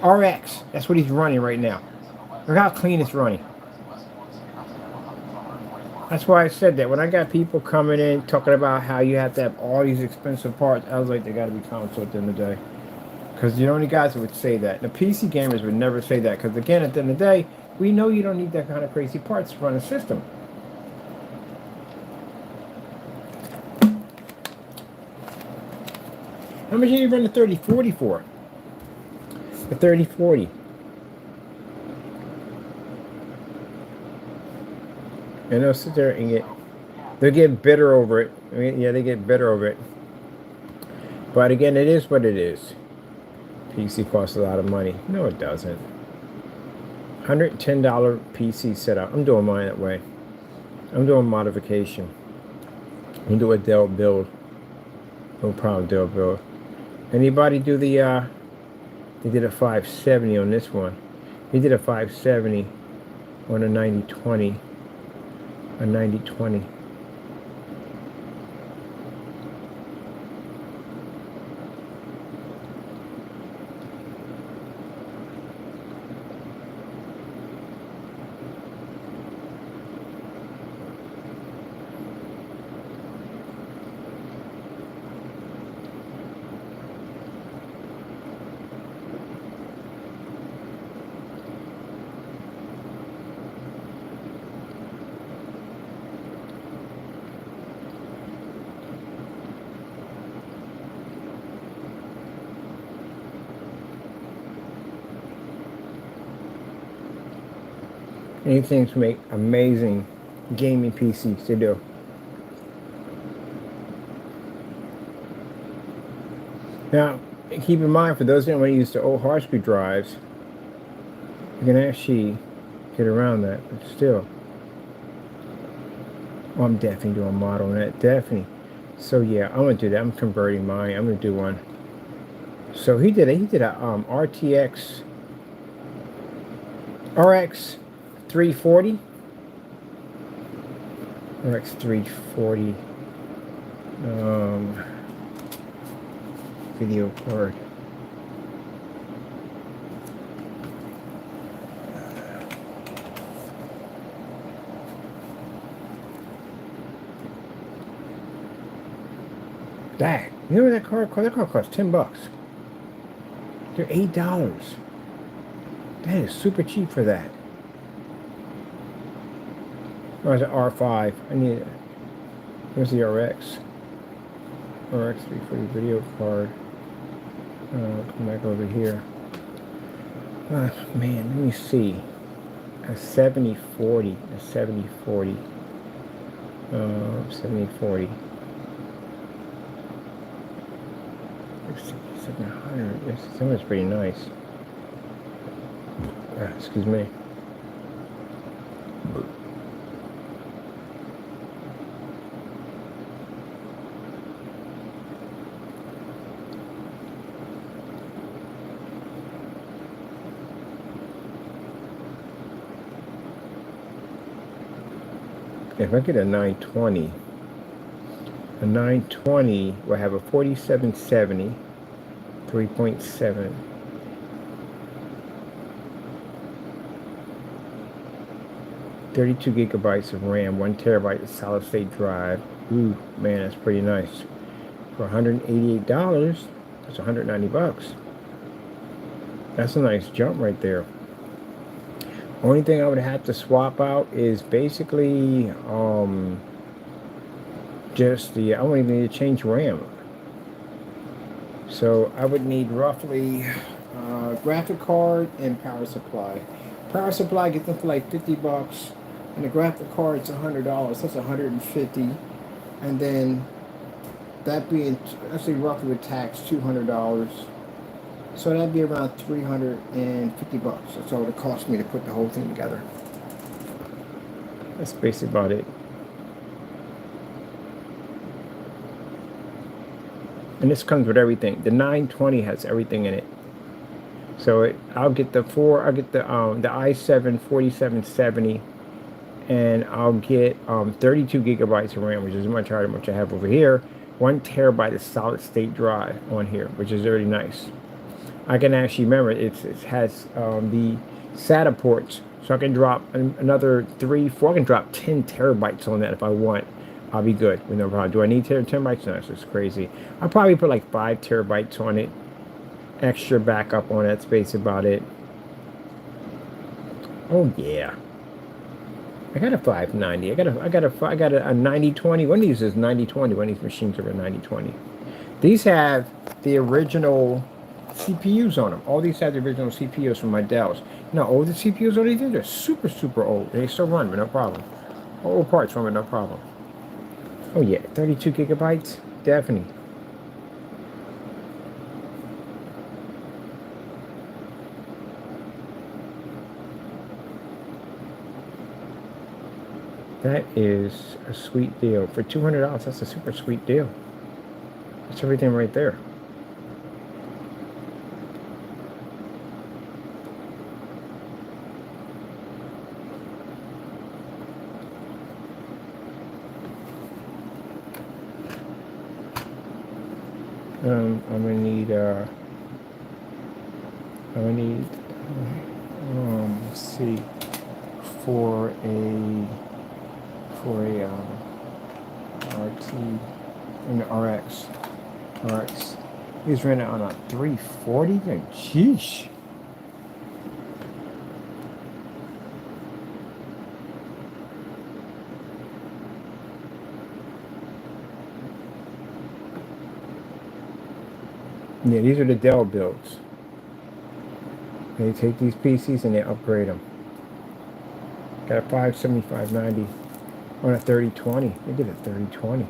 A: RX. That's what he's running right now. Look how clean it's running. That's why I said that. When I got people coming in talking about how you have to have all these expensive parts, I was like, they got to be console at the end of the day. Because the only guys that would say that. The PC gamers would never say that. Because again, at the end of the day, we know you don't need that kind of crazy parts to run a system. How much did you run the 3040 for? The 3040. And they'll sit there and they'll get bitter over it. I mean, yeah, they get bitter over it. But again, it is what it is. PC costs a lot of money. No, it doesn't. $110 PC setup. I'm doing mine that way. I'm doing modification. I'm doing a Dell build. No problem, Dell build. Anybody do the, they did a 570 on this one. He did a 570 on a 9020. A 9020. Anything to make amazing gaming PCs to do. Now, keep in mind, for those that want to use the old hard screw drives, you can actually get around that, but still. Oh, I'm definitely doing a model on that, definitely. So yeah, I'm gonna do that. I'm converting mine. I'm gonna do one. So he did a RX 340. RX 340 video card. That, you know what that car cost? That car costs $10. They're $8. That is super cheap for that. Oh, it's an R5. I need it. Where's the RX? RX 340 video card. Come back over here. Oh, man, let me see. A 7040. A 7040. 7040. 700. This is pretty nice. Excuse me. If I get a 920 will have a 4770, 3.7. $32 of RAM, 1 terabyte of solid state drive. Ooh, man, that's pretty nice. For $188, that's $190. That's a nice jump right there. Only thing I would have to swap out is basically just the, I won't even need to change RAM. So I would need roughly graphic card and power supply. Power supply, get them for like $50, and the graphic card's $100. That's $150, and then that being actually roughly with tax $200. So that'd be around $350. That's all it cost me to put the whole thing together. That's basically about it. And this comes with everything. The 920 has everything in it. So I'll get the i7 4770, and I'll get 32 gigabytes of RAM, which is much higher than what I have over here. 1 terabyte of solid state drive on here, which is really nice. I can actually remember it has the SATA ports, so I can drop another 3, 4. I can drop 10 terabytes on that if I want. I'll be good with no problem. Do I need 10 terabytes? No, it's just crazy. I'll probably put like 5 terabytes on it. Extra backup on it. That's basically about it. Oh yeah. I got a 590. I got a 9020. One of these is 9020. One of these machines are a 9020. These have the original CPUs on them. All these have the original CPUs from my Dells. You know, older CPUs on these things are super, super old. They still run with no problem. Old parts run with no problem. Oh yeah, 32 gigabytes? Definitely. That is a sweet deal. For $200, that's a super sweet deal. That's everything right there. I'm gonna need, let's see, for a RT and RX. He's running on a 340. Sheesh. Yeah, these are the Dell builds. They take these PCs and they upgrade them. Got a 57590 on a 3020. They did a 3020.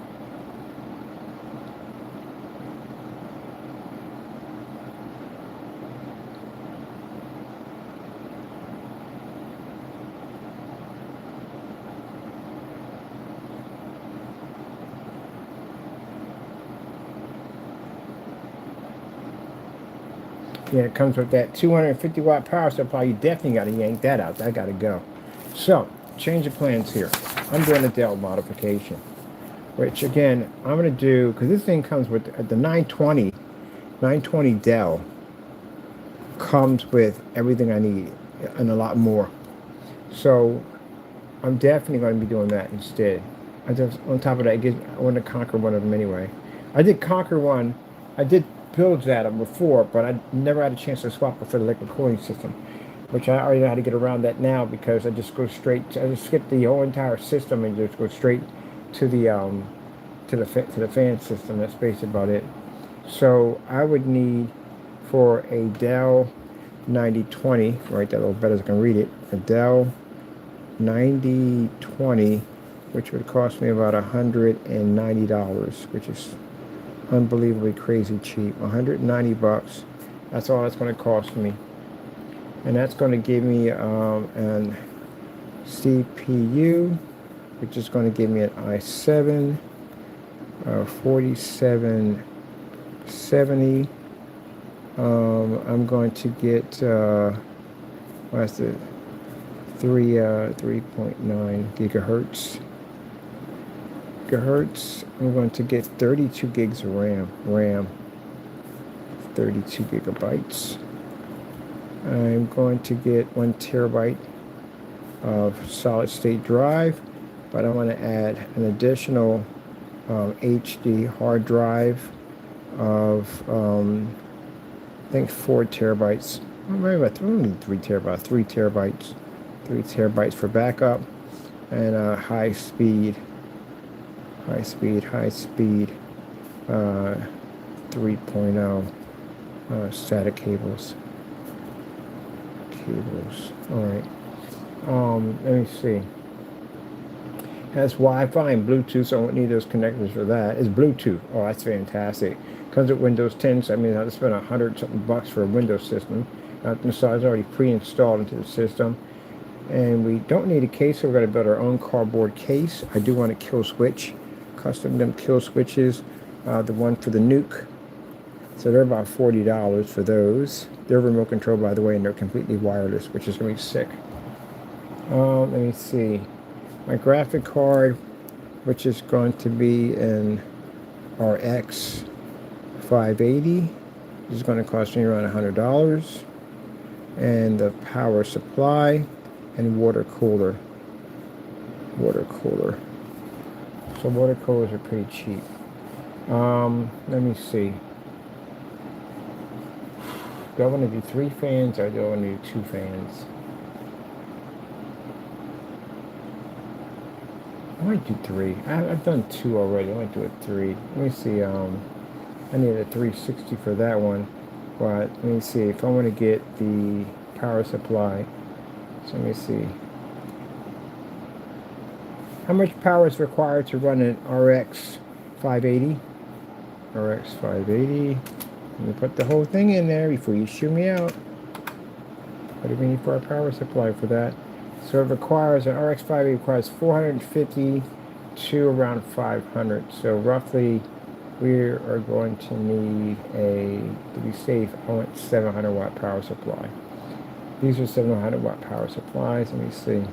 A: Yeah, it comes with that 250 watt power supply. You definitely got to yank that out. That got to go. So, change of plans here. I'm doing a Dell modification, which again, I'm going to do, because this thing comes with the 920 Dell comes with everything I need and a lot more. So, I'm definitely going to be doing that instead. On top of that, I want to conquer one of them anyway. I did conquer one. I did builds at them before, but I never had a chance to swap it for the liquid cooling system, which I already know how to get around that now because I just go straight. I just skip the whole entire system and just go straight to the fan system. That's basically about it. So I would need for a Dell 9020, right, that little better as I can read it, a Dell 9020, which would cost me about $190, which is unbelievably crazy cheap. 190 bucks. That's all that's going to cost me. And that's going to give me an CPU, which is going to give me an i7 4770. I'm going to get what's the 3.9 gigahertz. I'm going to get 32 gigs of RAM, 32 gigabytes. I'm going to get 1 terabyte of solid state drive, but I want to add an additional HD hard drive of I think 4 terabytes. Maybe about 3 terabytes. 3 terabytes for backup, and high speed 3.0 static cables. All right. Let me see. Has Wi-Fi and Bluetooth, so I won't need those connectors for that. It's Bluetooth. Oh, that's fantastic. Comes with Windows 10, so I mean, I'll spend $100-something bucks for a Windows system. So it's already pre-installed into the system. And we don't need a case, so we're going to build our own cardboard case. I do want a kill switch, custom them kill switches. The one for the Nuke. So they're about $40 for those. They're remote control, by the way, and they're completely wireless, which is going to be sick. Let me see. My graphic card, which is going to be an RX 580, is going to cost me around $100. And the power supply and water cooler. So water coolers are pretty cheap. Let me see. Do I want to do 3 fans or do I want to do 2 fans? I might do 3. I've done 2 already. I might do a 3. Let me see. I need a 360 for that one. But let me see. If I want to get the power supply, so let me see. How much power is required to run an RX 580? RX 580. Let me put the whole thing in there before you shoo me out. What do we need for our power supply for that? So it requires, an RX 580 requires 450 to around 500. So roughly, we are going to need to be safe, I want 700 watt power supply. These are 700 watt power supplies. Let me see.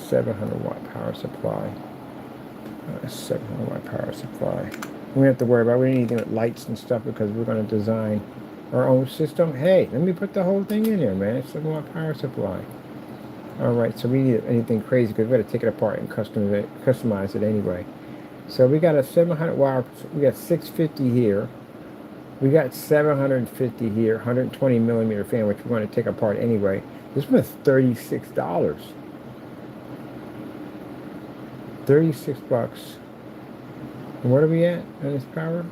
A: 700 watt power supply. 700 watt power supply. We don't have to worry about anything with lights and stuff because we're going to design our own system. Hey, let me put the whole thing in there, man. 7 watt power supply. All right, so we need anything crazy because we got to take it apart and customize it anyway. So we got a 700 watt. We got 650 here. We got 750 here. 120 millimeter fan, which we're going to take apart anyway. This was $36. 36 bucks. And what are we at on this power?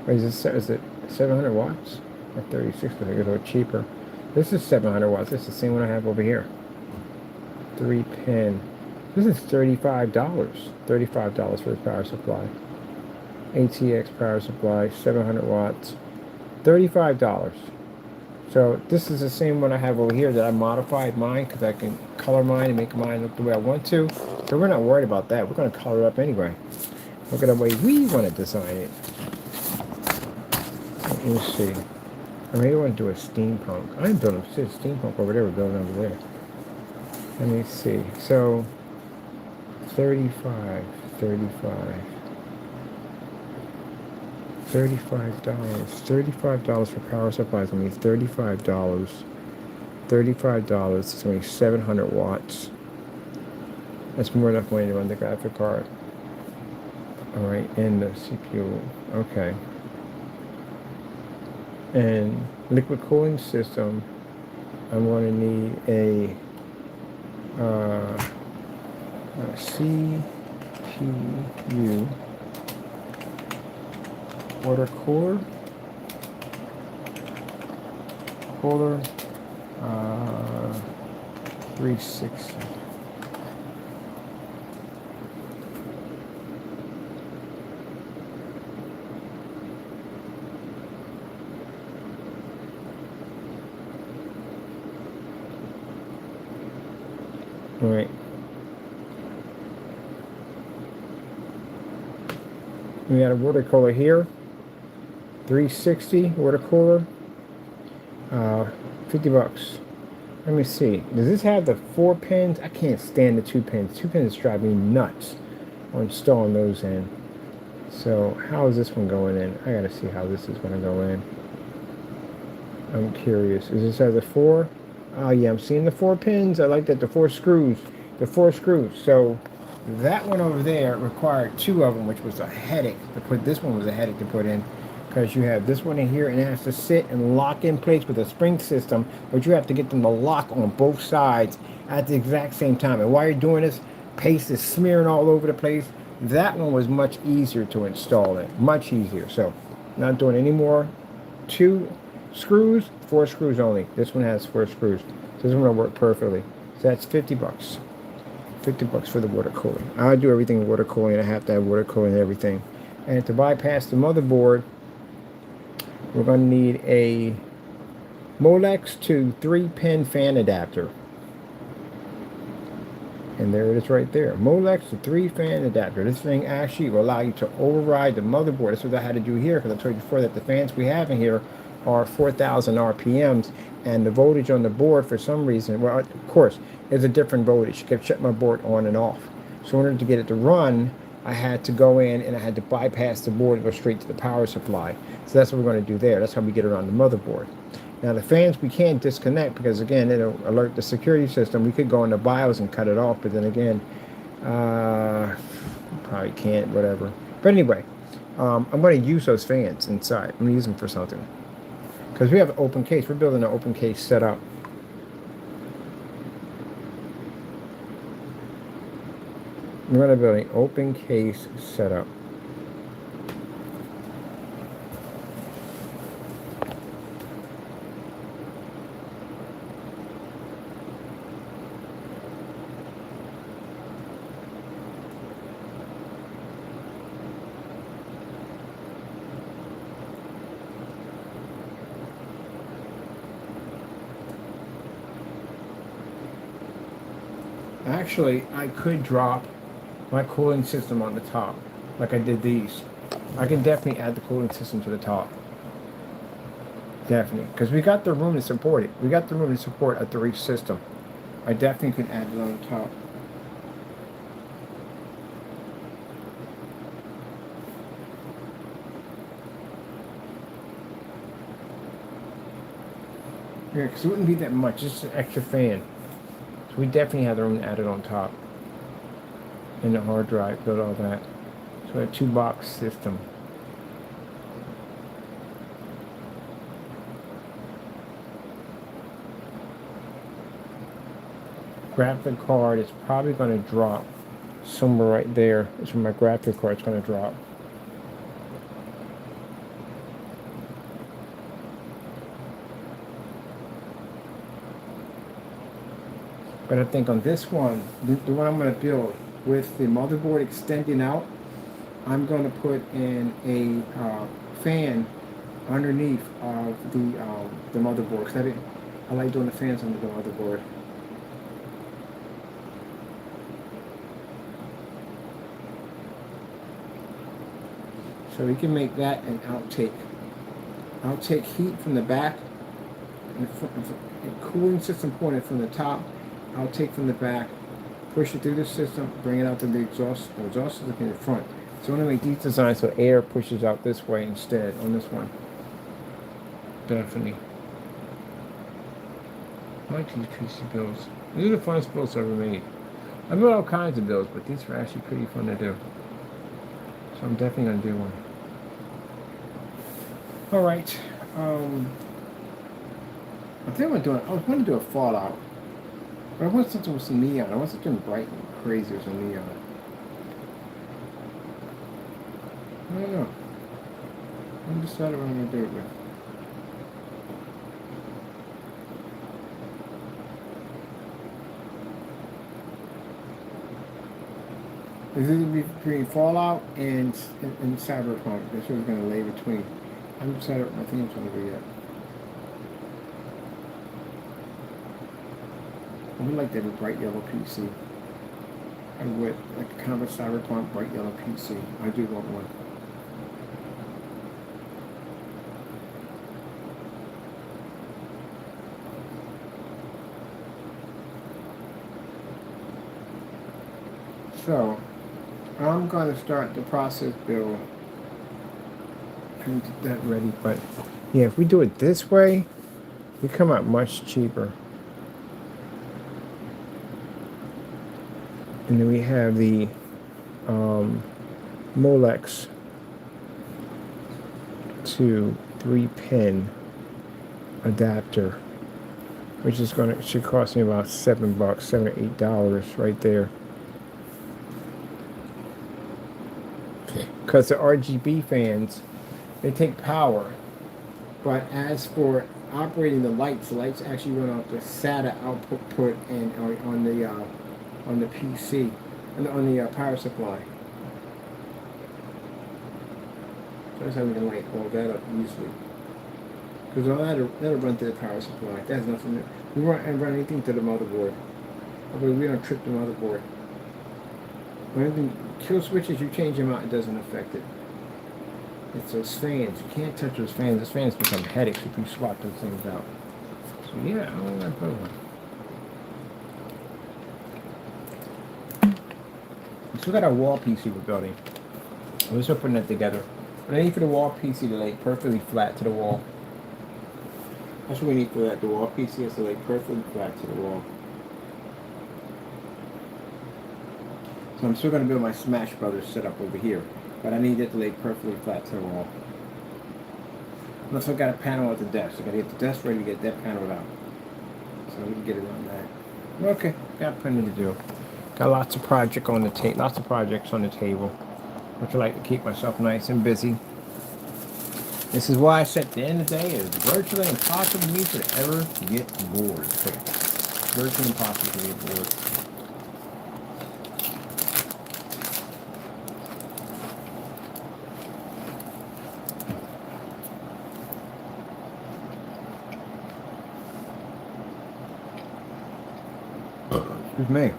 A: Wait, is it 700 watts? Or 36, I think it's a little cheaper. This is 700 watts. This is the same one I have over here. 3-pin. This is $35. $35 for this power supply. ATX power supply, 700 watts. $35. So this is the same one I have over here that I modified mine because I can color mine and make mine look the way I want to. So we're not worried about that. We're going to color it up anyway. Look at the way we want to design it. Let me see. I maybe want to do a steampunk. I'm building a steampunk over there. We're building over there. Let me see. So, $35 for power supplies. I mean, $35. $35 is going to be 700 watts. That's more than enough money to run the graphic card. All right, and the CPU. Okay. And liquid cooling system, I'm going to need a CPU, water cooler, uh, 360. All right. We got a water cooler here, 360 water cooler, 50 bucks. Let me see. Does this have the 4 pins? I can't stand the 2 pins. 2 pins drive me nuts on installing those in. So how is this one going in? I gotta see how this is gonna go in. I'm curious. Is this has a 4? Oh yeah, I'm seeing the 4 pins. I like that, the 4 screws. The 4 screws. So that one over there required 2 of them, which was a headache to put. This one was a headache to put in, because you have this one in here and it has to sit and lock in place with a spring system, but you have to get them to lock on both sides at the exact same time. And while you're doing this, paste is smearing all over the place. That one was much easier to install in, much easier. So not doing any more 2 screws, 4 screws only. This one has 4 screws. So this one will work perfectly. So that's 50 bucks. 50 bucks for the water cooling. I do everything with water cooling. I have to have water cooling and everything. And to bypass the motherboard, we're going to need a Molex to 3-pin fan adapter. And there it is right there. Molex to 3-fan adapter. This thing actually will allow you to override the motherboard. That's what I had to do here, because I told you before that the fans we have in here are 4,000 RPMs, and the voltage on the board for some reason, well, of course, is a different voltage. I kept shutting my board on and off. So in order to get it to run, I had to go in and I had to bypass the board and go straight to the power supply. So that's what we're going to do there. That's how we get around the motherboard. Now the fans we can't disconnect, because again, it'll alert the security system. We could go into BIOS and cut it off, but then again, probably can't, whatever. But anyway, I'm going to use those fans inside. I'm going to use them for something, because we have an open case. We're building an open case setup. We're going to build an open case setup. Actually, I could drop my cooling system on the top, like I did these. I can definitely add the cooling system to the top. Definitely, because we got the room to support it. We got the room to support a 3 system. I definitely could add it on the top. Yeah, because it wouldn't be that much, just an extra fan. So we definitely have the room to add it on top. And the hard drive, build all that. So a 2-box system. Graphic card is probably going to drop somewhere right there. That's where my graphic card is going to drop. But I think on this one, the one I'm going to build with the motherboard extending out, I'm going to put in a fan underneath of the motherboard. Cause I like doing the fans under the motherboard. So we can make that an outtake. Outtake heat from the back, and cooling system pointed from the top. Outtake from the back, push it through the system, bring it out to the exhaust. The exhaust is looking in the front. So I want to make these designs so air pushes out this way instead on this one. Definitely. I like these Christie builds. These are the funnest builds I've ever made. I've got all kinds of builds, but these are actually pretty fun to do. So I'm definitely going to do one. Alright. I think I was going to do a Fallout. But I want something with some neon. I want something bright and crazy with some neon. I don't know. I'm deciding what I'm going to do it with. This is between Fallout and Cyberpunk. That's what we're going to lay between. I'm deciding what my theme's going to be yet. I would like to have a bright yellow PC. I would, like a kind of a Cyberpunk bright yellow PC. I do want one. So, I'm going to start the process build. Trying to get that ready, but yeah, if we do it this way, we come out much cheaper. And then we have the Molex to 3-pin adapter, which is should cost me about $7, $7 or $8 right there. Because the RGB fans, they take power, but as for operating the lights actually run off the SATA output put and on the PC, on the power supply. So that's how we can light all that up easily. Because all that'll run to the power supply. That's nothing. We won't run anything to the motherboard. Although we don't trip the motherboard. When anything kill switches, you change them out, it doesn't affect it. It's those fans. You can't touch those fans. Those fans become headaches if you swap those things out. So yeah, I don't like that one. So we got our wall PC we're building. We're just putting that together. What I need for the wall PC to lay perfectly flat to the wall. That's what we need for that. The wall PC has to lay perfectly flat to the wall. So I'm still going to build my Smash Brothers setup over here, but I need it to lay perfectly flat to the wall. Unless I've got a panel at the desk. I got to get the desk ready to get that panel out. So we can get it on that. Okay, got plenty to do. Got lots of projects on the table, which I like to keep myself nice and busy. This is why I said at the end of the day, it's virtually impossible for me to ever get bored. Virtually impossible to get bored. Excuse me.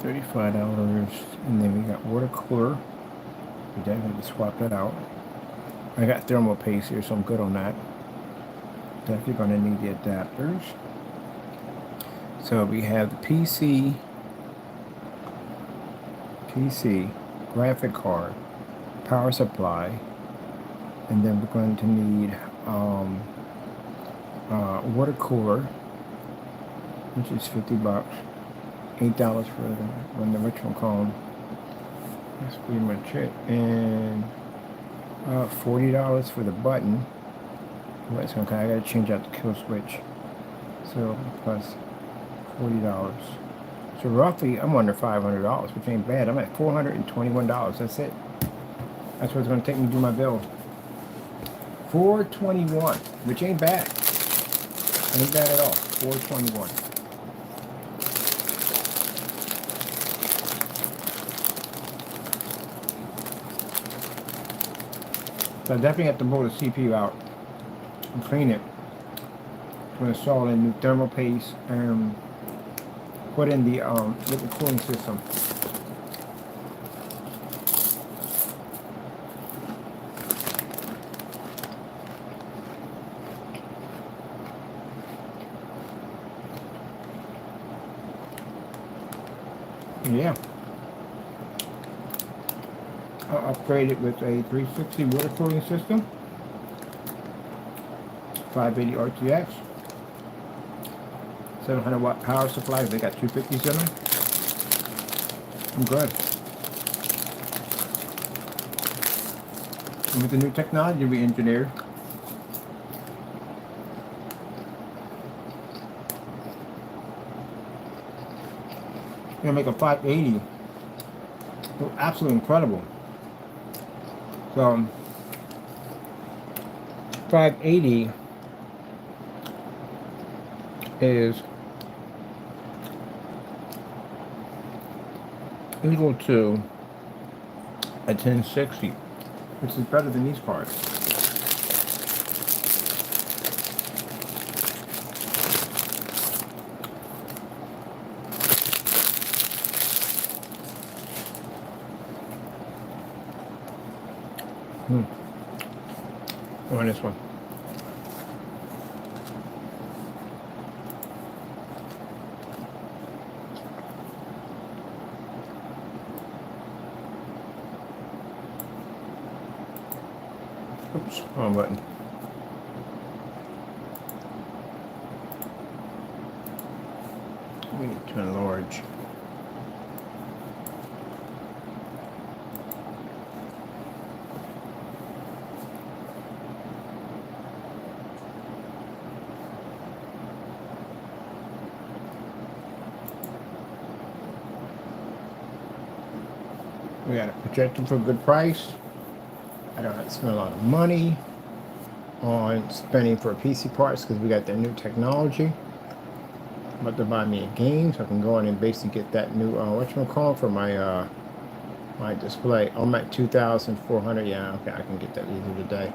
A: $35, and then we got water cooler. We definitely have to swap that out. I got thermal paste here, so I'm good on that. Definitely going to need the adapters. So we have the PC, graphic card, power supply, and then we're going to need water cooler, which is $50. $8 for the ritual cone. That's pretty much it. And $40 for the button. Right, so I gotta change out the kill switch. So plus $40. So roughly I'm under $500, which ain't bad. I'm at $421. That's it. That's what it's gonna take me to do my build. $421, which ain't bad. Ain't bad at all. $421. So I definitely have to pull the CPU out and clean it. To install a new thermal paste and put in the liquid cooling system. Yeah. I'll upgrade it with a 360 water cooling system. 580 RTX. 700 watt power supply. They got 250s in them. I'm good. And with the new technology we engineered, gonna make a 580 look absolutely incredible. So 580 is equal to a 1060, which is better than these cards. On this one. Oops, wrong button. We need to enlarge. We got a projector for a good price. I don't have to spend a lot of money on spending for PC parts because we got that new technology. I'm about to buy me a game so I can go in and basically get that new whatchamacallit for my my display. I'm at 2,400. Yeah, okay, I can get that easily today.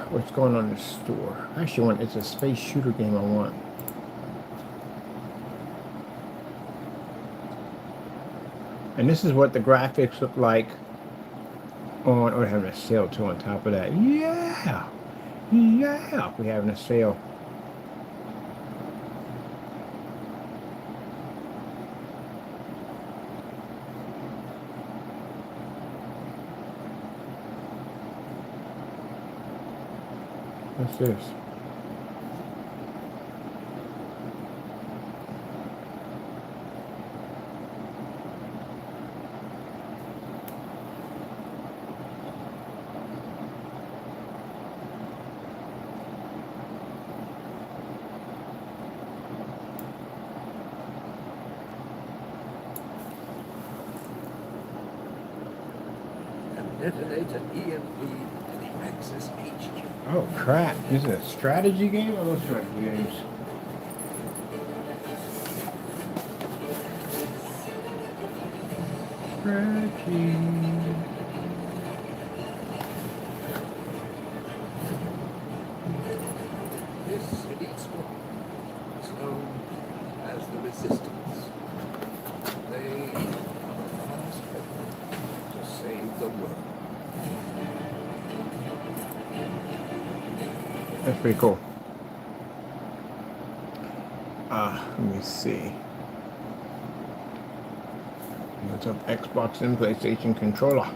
A: What's going on in the store? I actually want, it's a space shooter game I want. And this is what the graphics look like on, or having a sale too on top of that. Yeah, yeah, we're having a sale. What's this?
B: Detonate an EMP to the Axis HQ.
A: Oh crap, is it a strategy game or those strategy games? Strategy.
B: This elite squad is known as the Resistance. They are the last hope to save the world.
A: That's pretty cool. Let me see. What's up, Xbox and PlayStation controller?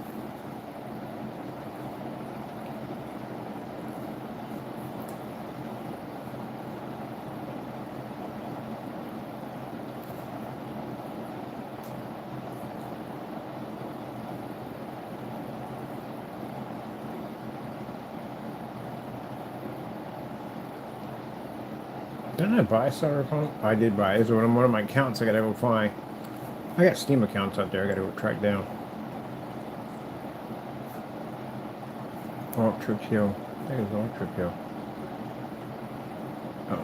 A: Didn't I buy Cyberpunk? I did buy it. It's one of my accounts I gotta go find. I got Steam accounts out there I gotta go track down. Ultra Kill. I think it's Ultra Kill. Oh.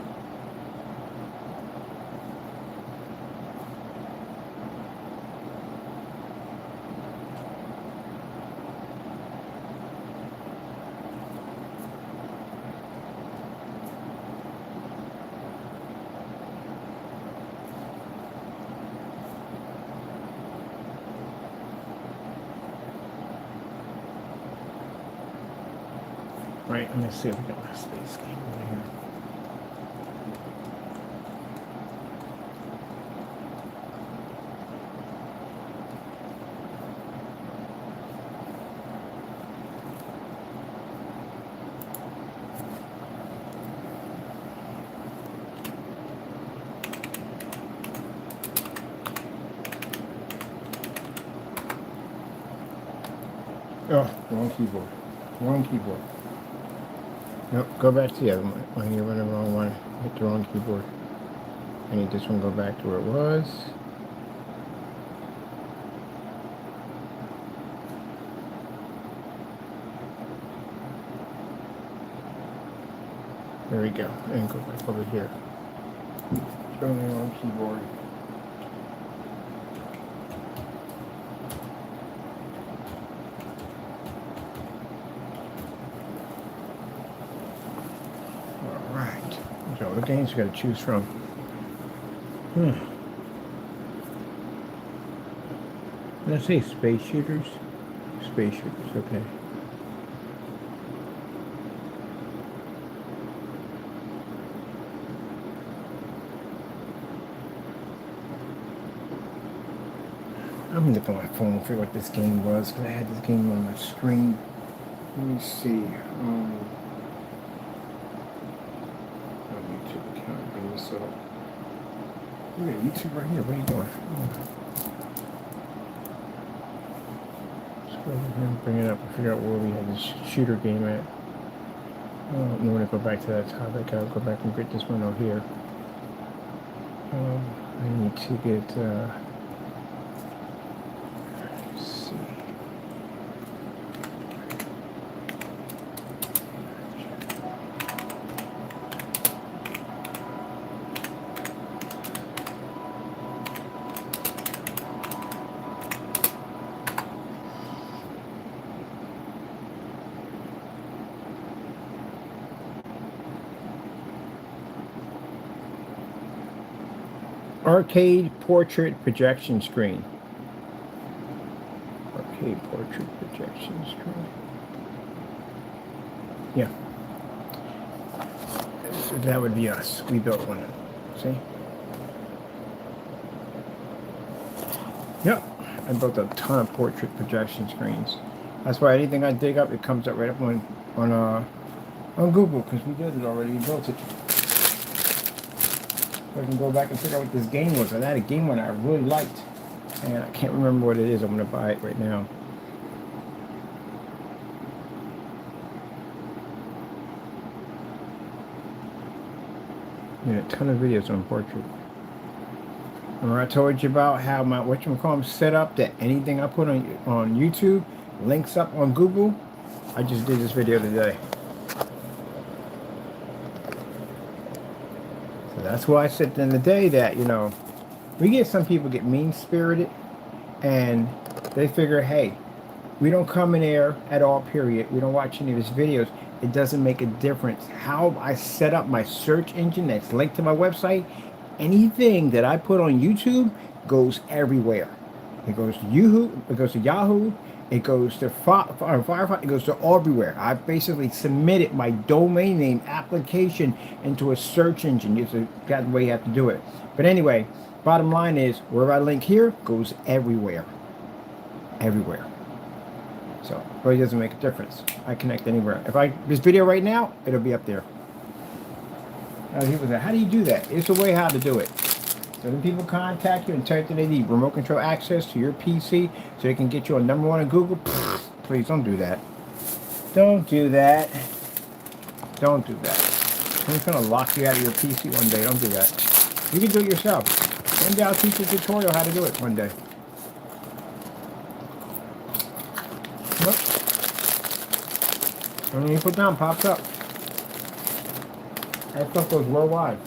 A: Right, let me see if we got my space game over here. Oh, wrong keyboard. Wrong keyboard. Nope, go back to the other one. When you're running the wrong one, hit the wrong keyboard. I need this one to go back to where it was. There we go. And go back over here. Show me the wrong keyboard. Alright. So the games we gotta choose from. Let's say space shooters. Space shooters, okay. I'm gonna look on my phone and figure out what this game was, because I had this game on my screen. Let me see. YouTube account, bring this up. Look at YouTube right here. What are you doing? Let's go over here and bring it up and figure out where we had this shooter game at. I'm going to go back to that topic. I'll go back and get this one over here. I need to get. Let's see. Arcade portrait projection screen. Arcade portrait projection screen. Yeah. So that would be us. We built one. See? Yep. I built a ton of portrait projection screens. That's why anything I dig up, it comes up right up on Google, because we did it already. We built it. I can go back and figure out what this game was. I had a game one I really liked, and I can't remember what it is. I'm going to buy it right now. Yeah, a ton of videos on portrait. Remember I told you about how my whatchamacallit set up, that anything I put on YouTube links up on Google? I just did this video today. That's why I said in the day that, you know, we get some people get mean-spirited and they figure, hey, we don't come in there at all, period. We don't watch any of his videos. It doesn't make a difference. How I set up my search engine that's linked to my website, anything that I put on YouTube goes everywhere. It goes to Yahoo, it goes to Yahoo, it goes to Firefox, it goes to everywhere. I basically submitted my domain name application into a search engine. It's got the way you have to do it. But anyway, bottom line is, wherever I link here goes everywhere. Everywhere. So it really doesn't make a difference. I connect anywhere. This video right now, it'll be up there. People say, how do you do that? It's a way how to do it. So when people contact you and tell you they need remote control access to your PC so they can get you on #1 on Google, please don't do that. Don't do that. Don't do that. Someone's going to lock you out of your PC one day. Don't do that. You can do it yourself. One day I'll teach you a tutorial how to do it one day. Look. Everything you put down pops up. That stuff goes worldwide.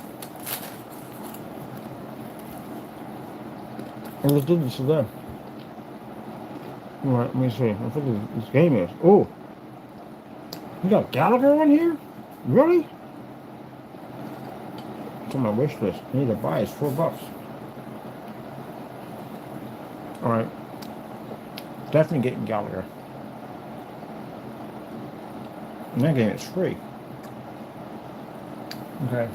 A: And let's do this today. Alright, let me see. I think this game is. Oh! You got Gallagher on here? Really? It's on my wish list. I need to buy it. It's $4. Alright. Definitely getting Gallagher. And that game is free. Okay.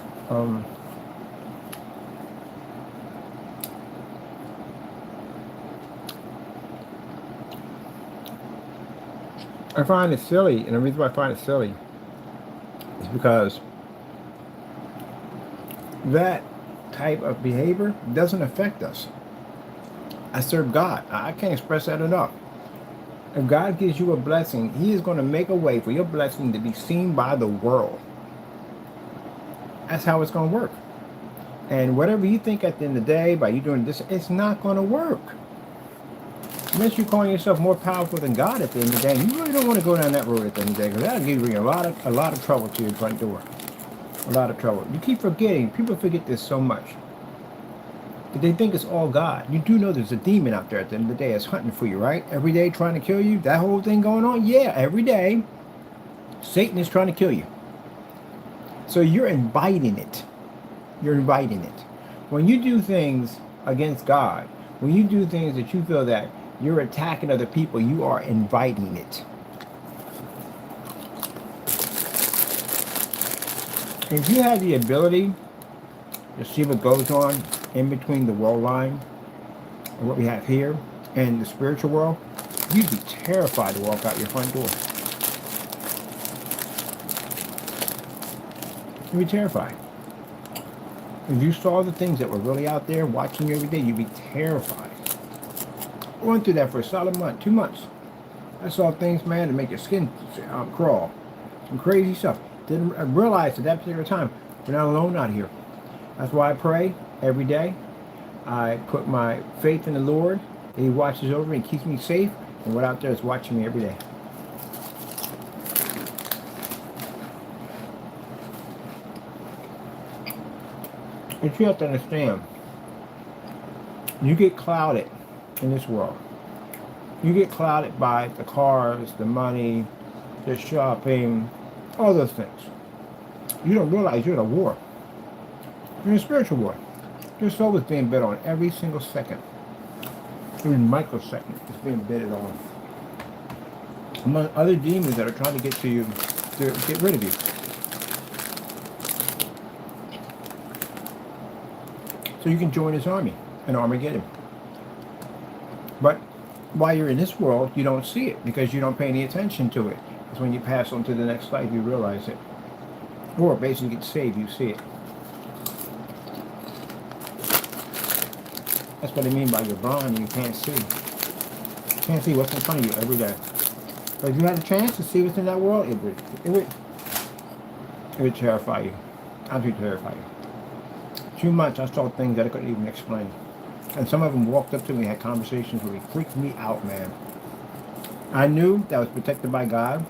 A: I find it silly, and the reason why I find it silly is because that type of behavior doesn't affect us. I serve God. I can't express that enough. If God gives you a blessing, He is going to make a way for your blessing to be seen by the world. That's how it's going to work. And whatever you think at the end of the day, by you doing this, it's not going to work. Unless you're calling yourself more powerful than God at the end of the day, you really don't want to go down that road at the end of the day, because that'll give you a lot of trouble to your front door. A lot of trouble. You keep forgetting. People forget this so much. But they think it's all God. You do know there's a demon out there at the end of the day that's hunting for you, right? Every day trying to kill you. That whole thing going on? Yeah, every day. Satan is trying to kill you. So you're inviting it. You're inviting it. When you do things against God, when you do things that you feel that you're attacking other people, you are inviting it. If you had the ability to see what goes on in between the wall line and what we have here and the spiritual world, you'd be terrified to walk out your front door. You'd be terrified. If you saw the things that were really out there watching you every day, you'd be terrified. I went through that for a solid month, 2 months. I saw things, man, that make your skin crawl. Some crazy stuff. Didn't realize at that particular time, we're not alone out here. That's why I pray every day. I put my faith in the Lord. He watches over me and keeps me safe. And what out there is watching me every day. But you have to understand, you get clouded in this world. You get clouded by the cars, the money, the shopping, all those things. You don't realize you're in a war. You're in a spiritual war. Your soul is being bet on every single second. Every microsecond is being betted on. Among other demons that are trying to get to you, to get rid of you. So you can join his army and Armageddon. But while you're in this world, you don't see it because you don't pay any attention to it. It's when you pass on to the next life you realize it. Or basically get saved, you see it. That's what I mean by you're blind and you can't see. You can't see what's in front of you every day. But if you had a chance to see what's in that world, it would terrify you. Absolutely terrify you. 2 months I saw things that I couldn't even explain. And some of them walked up to me and had conversations with me. Freaked me out, man. I knew that I was protected by God.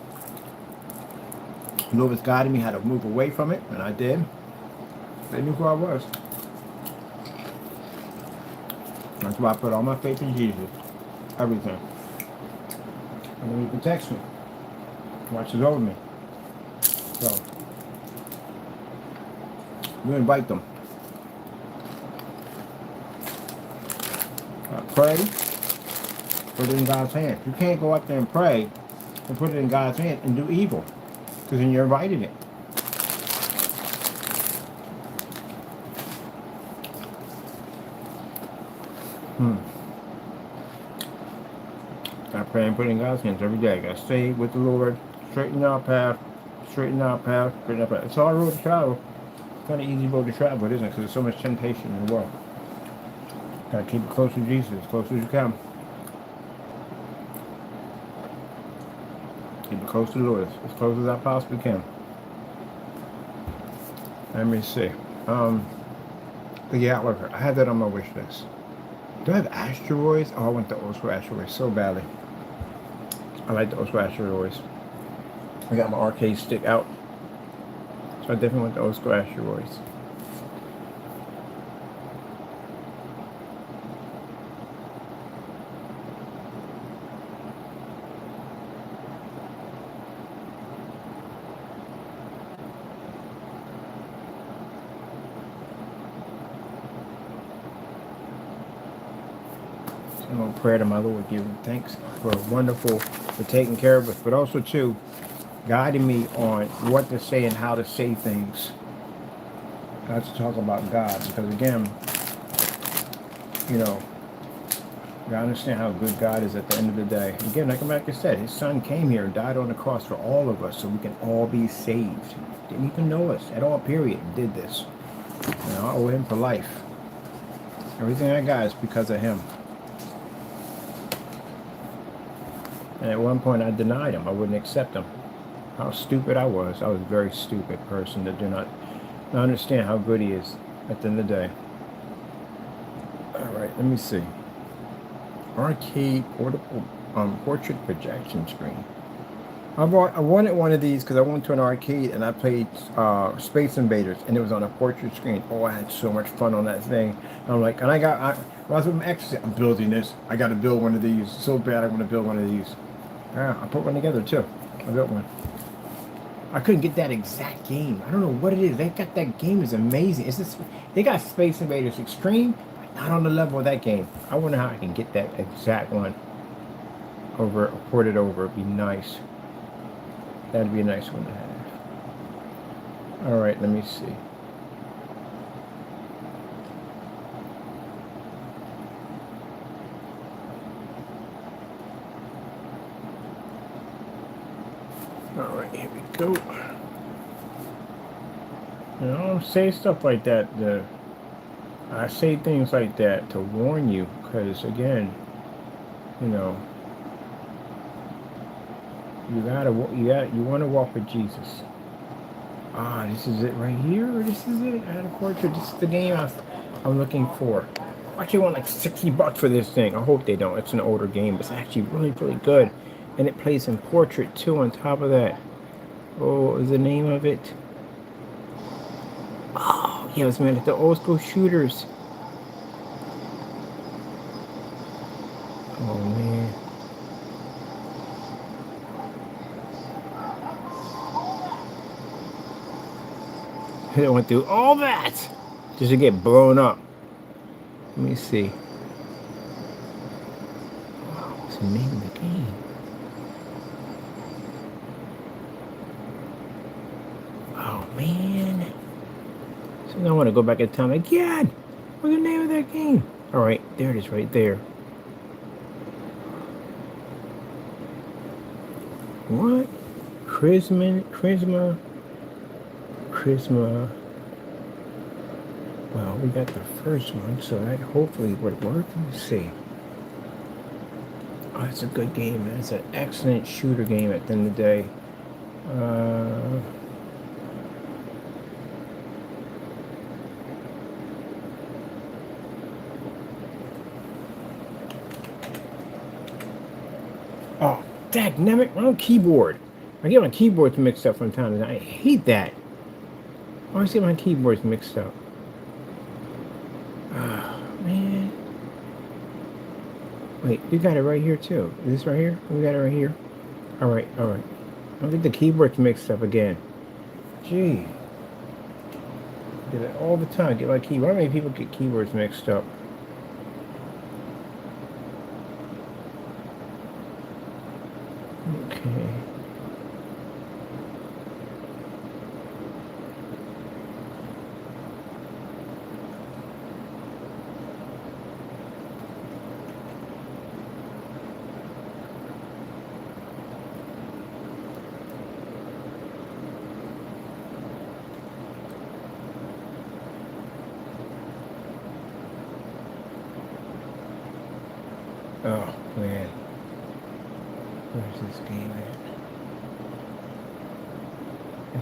A: The Lord was guiding me how to move away from it, and I did. They knew who I was. That's why I put all my faith in Jesus. Everything. And then He protects me. Watches over me. So, you invite them. Pray. Put it in God's hands. You can't go up there and pray and put it in God's hands and do evil. Because then you're inviting it. I pray and put it in God's hands every day. I gotta stay with the Lord, straighten our path, straighten our path, straighten our path. It's a hard road to travel. It's not an easy road to travel, isn't it? Because there's so much temptation in the world. Gotta keep it close to Jesus, as close as you can. Keep it close to the Lord, as close as I possibly can. Let me see. The Outlook, I had that on my wish list. Do I have asteroids? Oh, I want the Oscar asteroids so badly. I like the Oscar asteroids. I got my arcade stick out. So I definitely want the Oscar asteroids. Prayer to my Lord, give him thanks for taking care of us, but also too, guiding me on what to say and how to say things. Not to talk about God, because again, you know, you understand how good God is at the end of the day. Again, like I said, his son came here and died on the cross for all of us so we can all be saved. Didn't even know us at all, period. Did this. You know, I owe him for life. Everything I got is because of him. And at one point I denied him. I wouldn't accept him. How stupid I was. I was a very stupid person that do not understand how good he is at the end of the day. Alright, let me see. Arcade portable portrait projection screen. I wanted one of these because I went to an arcade and I played Space Invaders, and it was on a portrait screen. Oh, I had so much fun on that thing. I'm like, and when I was with my ex, I'm building this. I got to build one of these. So bad I want to build one of these. Yeah, I put one together too. I built one. I couldn't get that exact game. I don't know what it is. They got that game is amazing. It's just, they got Space Invaders Extreme, but not on the level of that game. I wonder how I can get that exact one over, ported over. It'd be nice. That'd be a nice one to have. All right, let me see. All right, here we go. You know, I say stuff like that. I say things like that to warn you, because again, you know, you want to walk with Jesus. Ah, this is it right here. This is it. I had a portrait. This is the game I'm looking for. I actually want like $60 for this thing. I hope they don't. It's an older game, but it's actually really, really good. And it plays in portrait too on top of that. Oh, what is the name of it? Oh, yeah, it was made at the old school shooters. Oh, man. I went through all that just to get blown up. Let me see. What's the name of the game? Oh, man. So now I want to go back in time again. What's the name of that game? All right, there it is right there. What? Charisma. Well, we got the first one, so that hopefully would work. Let's see. Oh, it's a good game. It's an excellent shooter game at the end of the day. Oh, dagnammit, wrong keyboard. I get my keyboards mixed up from time to time. I hate that. I always get my keyboards mixed up. Oh, man. Wait, we got it right here too. Is this right here? We got it right here. All right. I'll get the keyboards mixed up again. Gee. I get it all the time. Get my keyboard. How many people get keyboards mixed up? Okay. Oh, man. Where's this game at?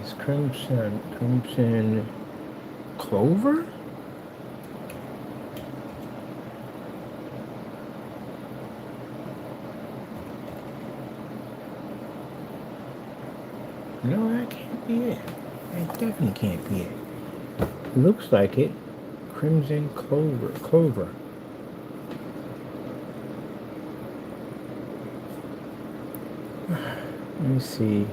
A: It's Crimson Clover? No, that can't be it. That definitely can't be it. Looks like it. Crimson Clover. Let me see.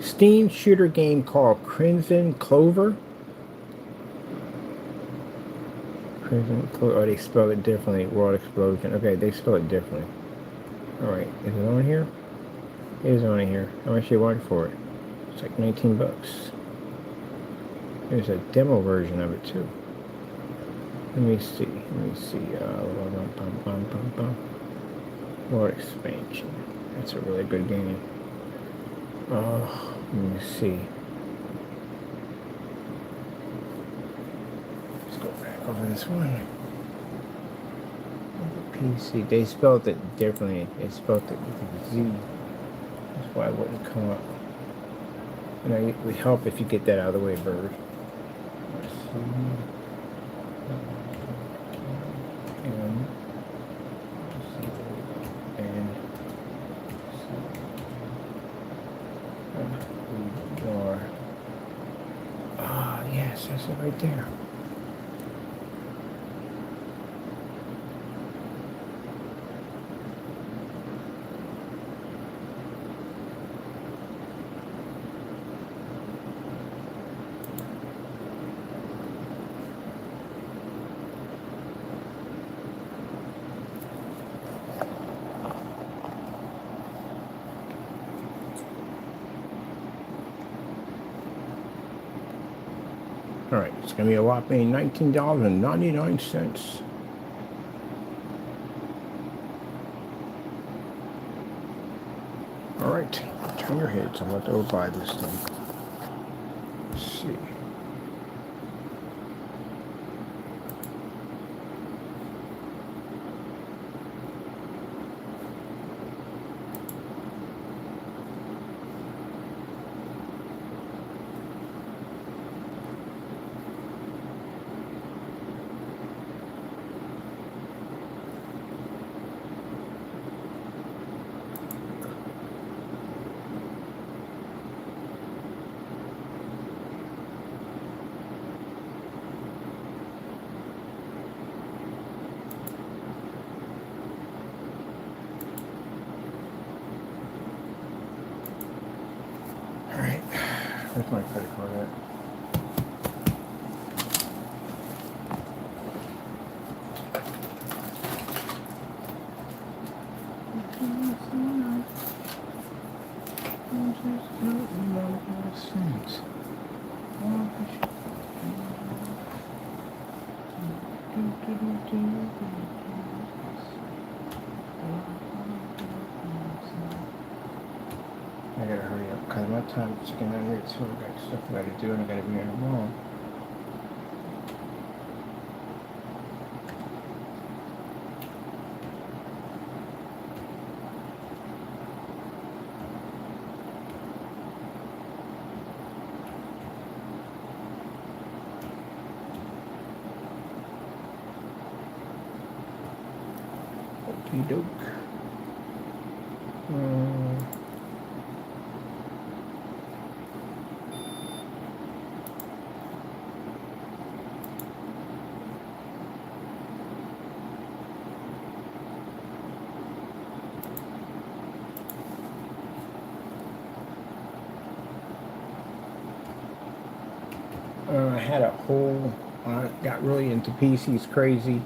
A: Steam shooter game called Crimson Clover. Crimson Clover. Oh, they spell it differently. World Explosion. Okay, they spell it differently. Alright, is it on here? It is on here. How much they want for it? It's like 19 bucks. There's a demo version of it too. Let me see. More expansion. That's a really good game. Oh, let me see. Let's go back over this one. PC. They spelled it differently. They spelled it with a Z. That's why it wouldn't come up. You know, it would help if you get that out of the way, Bird. Let's see. Yes, that's it right there. Alright, it's going to be a whopping $19.99. Alright, turn your heads. I'm about to go buy this thing. Let's see. Where's my credit card at? I gotta hurry up because my time is getting out here too. I got stuff I gotta do and I gotta be in the mall. Okey doke. I had a whole, I got really into PCs crazy.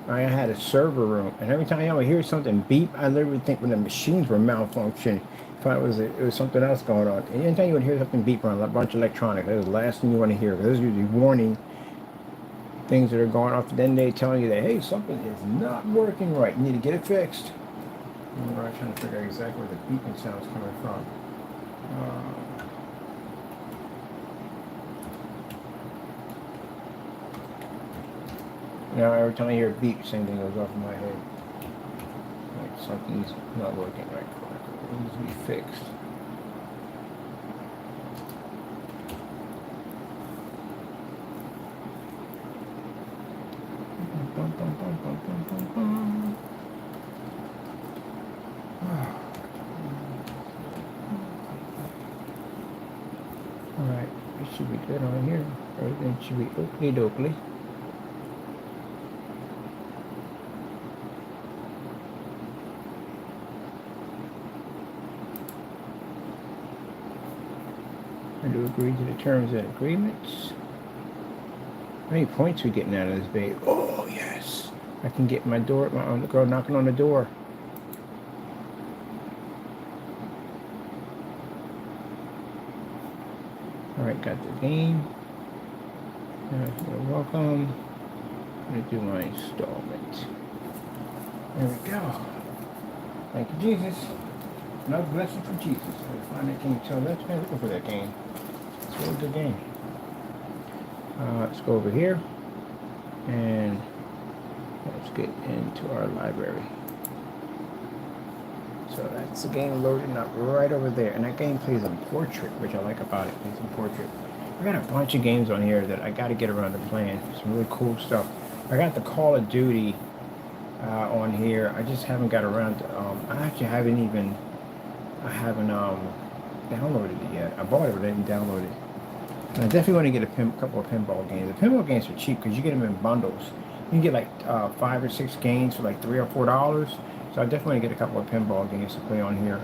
A: I had a server room, and every time I would hear something beep, I literally think when the machines were malfunctioning, if it was something else going on. And anytime you would hear something beep on a bunch of electronics, that was the last thing you want to hear. Because those are usually warning things that are going off. Then they telling you that, hey, something is not working right. You need to get it fixed. And we're trying to figure out exactly where the beeping sound's coming from. Now every time I hear a beep, same thing goes off in my head. Like something's not working right correctly. It needs to be fixed. Alright, it should be good on here. Everything should be oakley dokley. I do agree to the terms and agreements. How many points are we getting out of this baby? Oh, yes. I can get my door, the girl knocking on the door. Alright, got the game. You're welcome. I'm going to do my installment. There we go. Thank you, Jesus. Another blessing from Jesus. I find that game. So let's go looking for that game. It's a really good game. Let's go over here. And let's get into our library. So that's the game loading up right over there. And that game plays in portrait, which I like about it. It plays in portrait. I got a bunch of games on here that I got to get around to playing. Some really cool stuff. I got the Call of Duty on here. I just haven't got around to, I actually haven't downloaded it yet. I bought it but I didn't download it. And I definitely want to get a couple of pinball games. The pinball games are cheap because you get them in bundles. You can get like 5 or 6 games for like $3 or $4. So I definitely want to get a couple of pinball games to play on here.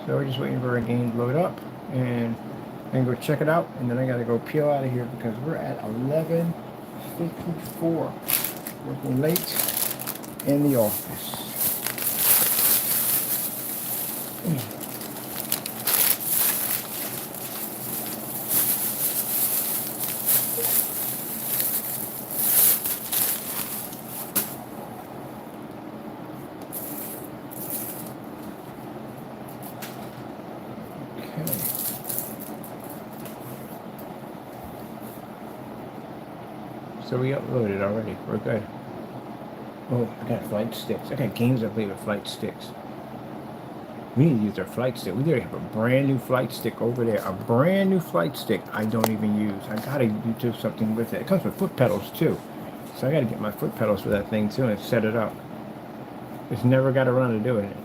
A: So we're just waiting for a game to load up and then go check it out. And then I got to go peel out of here because we're at 11:54. Working late in the office. So we uploaded already. We're good. Oh, I got flight sticks. I got games I play with flight sticks. We need to use our flight stick. We literally have a brand new flight stick over there. A brand new flight stick I don't even use. I gotta do something with it. It comes with foot pedals too. So I gotta get my foot pedals for that thing too and set it up. Just never got around to doing it.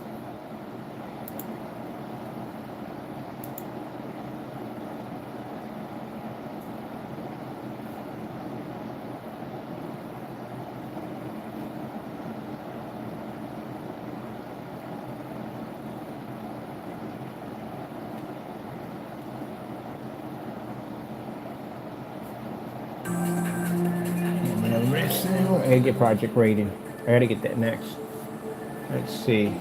A: I gotta get project rating. I gotta get that next. Let's see.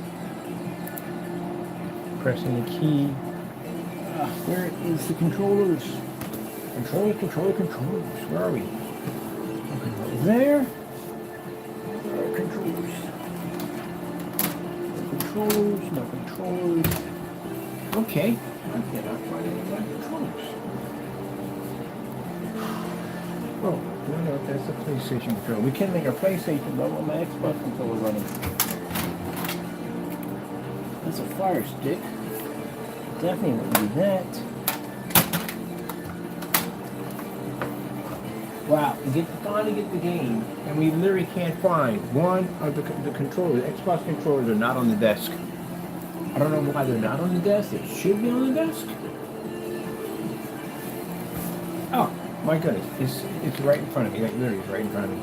A: Pressing the key. Where is the controllers? Controllers. Where are we? Okay, there. No controllers. Okay. I cannot find any of my controllers. Oh. No, that's a PlayStation controller. We can make a PlayStation level on my Xbox controller running. That's a Fire Stick. Definitely wouldn't do that. Wow, we finally get the game, and we literally can't find one of the controllers. The Xbox controllers are not on the desk. I don't know why they're not on the desk. They should be on the desk. Oh. My goodness, it's right in front of me, like literally it's right in front of me.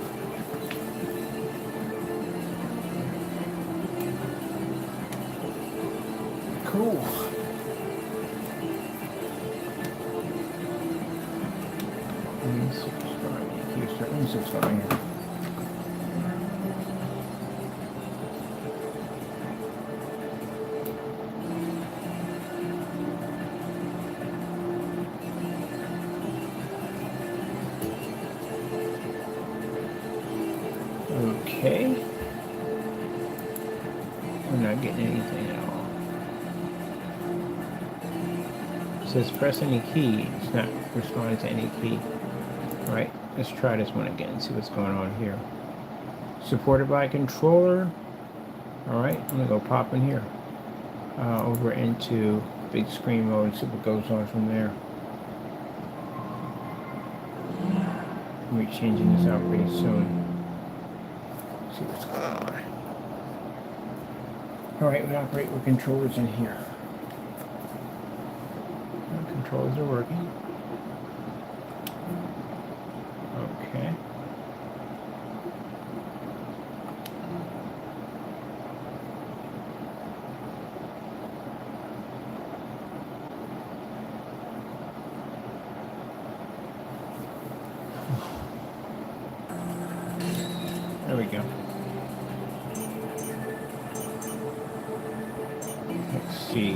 A: Cool. Let me subscribe here. Okay. We're not getting anything at all. It says press any key. It's not responding to any key. Alright, let's try this one again and see what's going on here. Supported by a controller. Alright, I'm going to go pop in here. Over into big screen mode and see what goes on from there. We'll be changing this out pretty soon. See what's going on. Alright, we operate with controllers in here. The controllers are working. Okay. There we go. Let's see.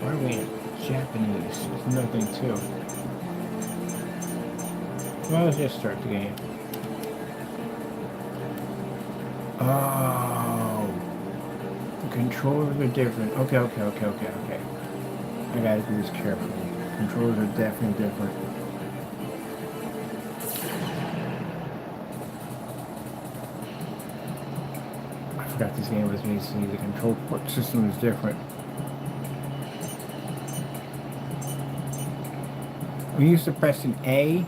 A: Why are we in Japanese? That's another thing too. Well, let's just start the game. Oh, the controllers are different. Okay. I gotta do this carefully. Controllers are definitely different. I forgot this game was made, so the control port system is different. I'm used to pressing A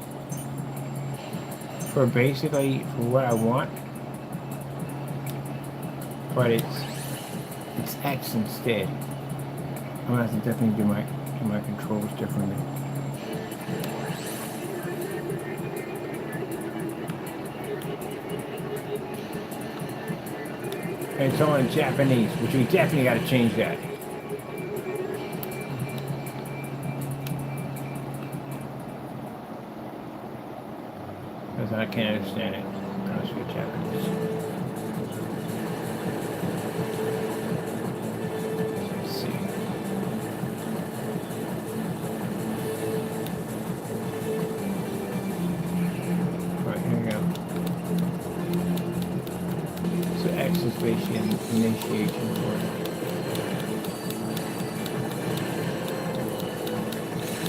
A: for basically for what I want, but it's X instead. I'm gonna have to definitely do my controls differently. And it's all in Japanese, which we definitely got to change that. Because I can't understand it. I'll speak Japanese. Let's see. Right, here we go. So X is basically an initiation for it.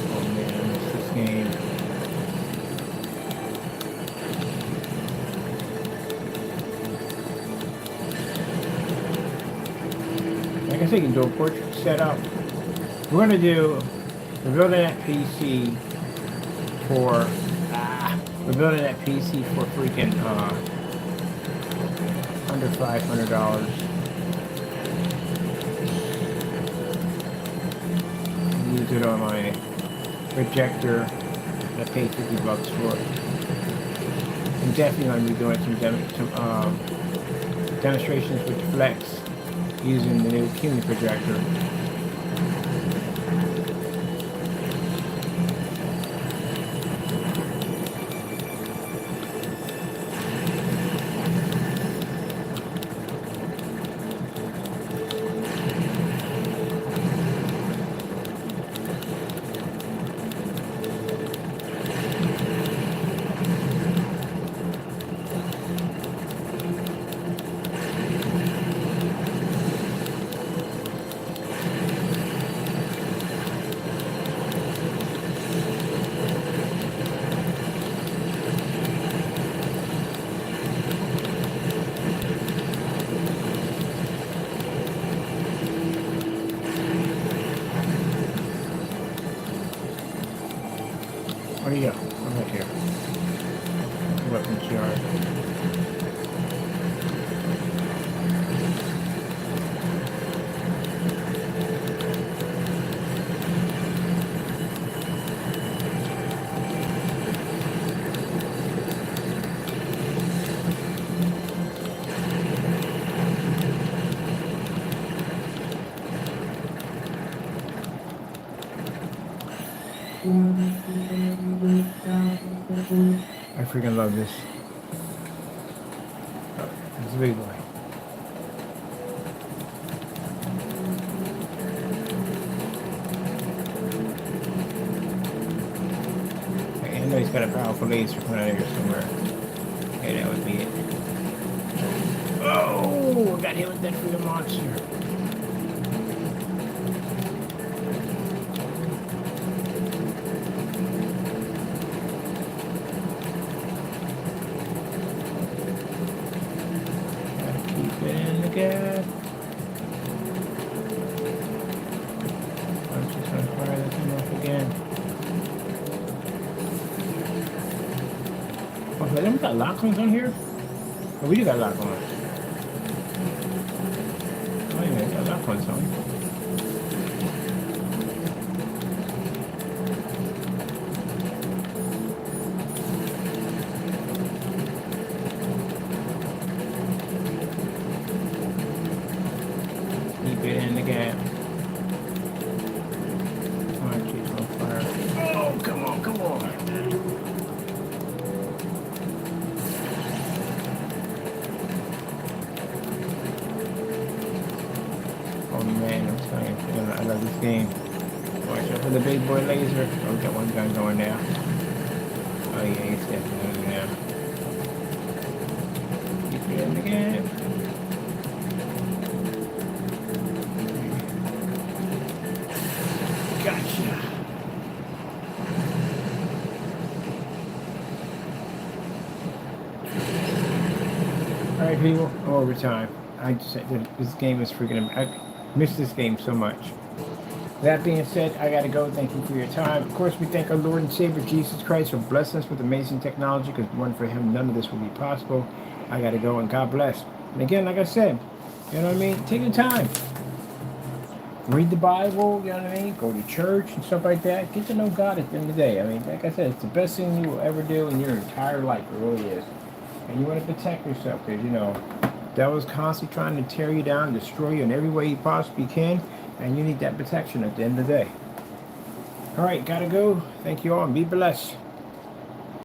A: Oh man, I missed this game. Like I said, you can do a portrait setup. We're building that PC for freaking under $500. Use it on my projector. I paid $50 for it. I'm definitely going to be doing some demonstrations with Flex using the new Qumi projector. Where do you go? I'm right here. Weapons yard. I freaking love this. It's a big boy. Okay, I know he's got a powerful laser coming out of here somewhere. Okay, that would be it. Oh, I got hit with that freaking monster. Again. I'm just going to fire this thing off again. Okay, then we got lock-ons on here? Oh, we do got lock-ons. Oh yeah, we got lock-ons on. In the gap. Oh, jeez, on fire. Oh, come on. Oh man, I love this game. Watch out for the big boy laser. Oh, got one gun going now. Oh yeah, he's definitely now. Keep it in the game. Gotcha. Alright people, I'm over time. I just said this game is freaking I miss this game so much. That being said, I gotta go. Thank you for your time. Of course, we thank our Lord and Savior Jesus Christ for blessing us with amazing technology, because one for him, none of this would be possible. I gotta go, and God bless. And again, like I said, you know what I mean? Take your time. Read the Bible, you know what I mean? Go to church and stuff like that. Get to know God at the end of the day. I mean, like I said, it's the best thing you will ever do in your entire life. It really is. And you want to protect yourself, because, you know, devil's constantly trying to tear you down, destroy you in every way he possibly can. And you need that protection at the end of the day. All right, gotta go. Thank you all, and be blessed.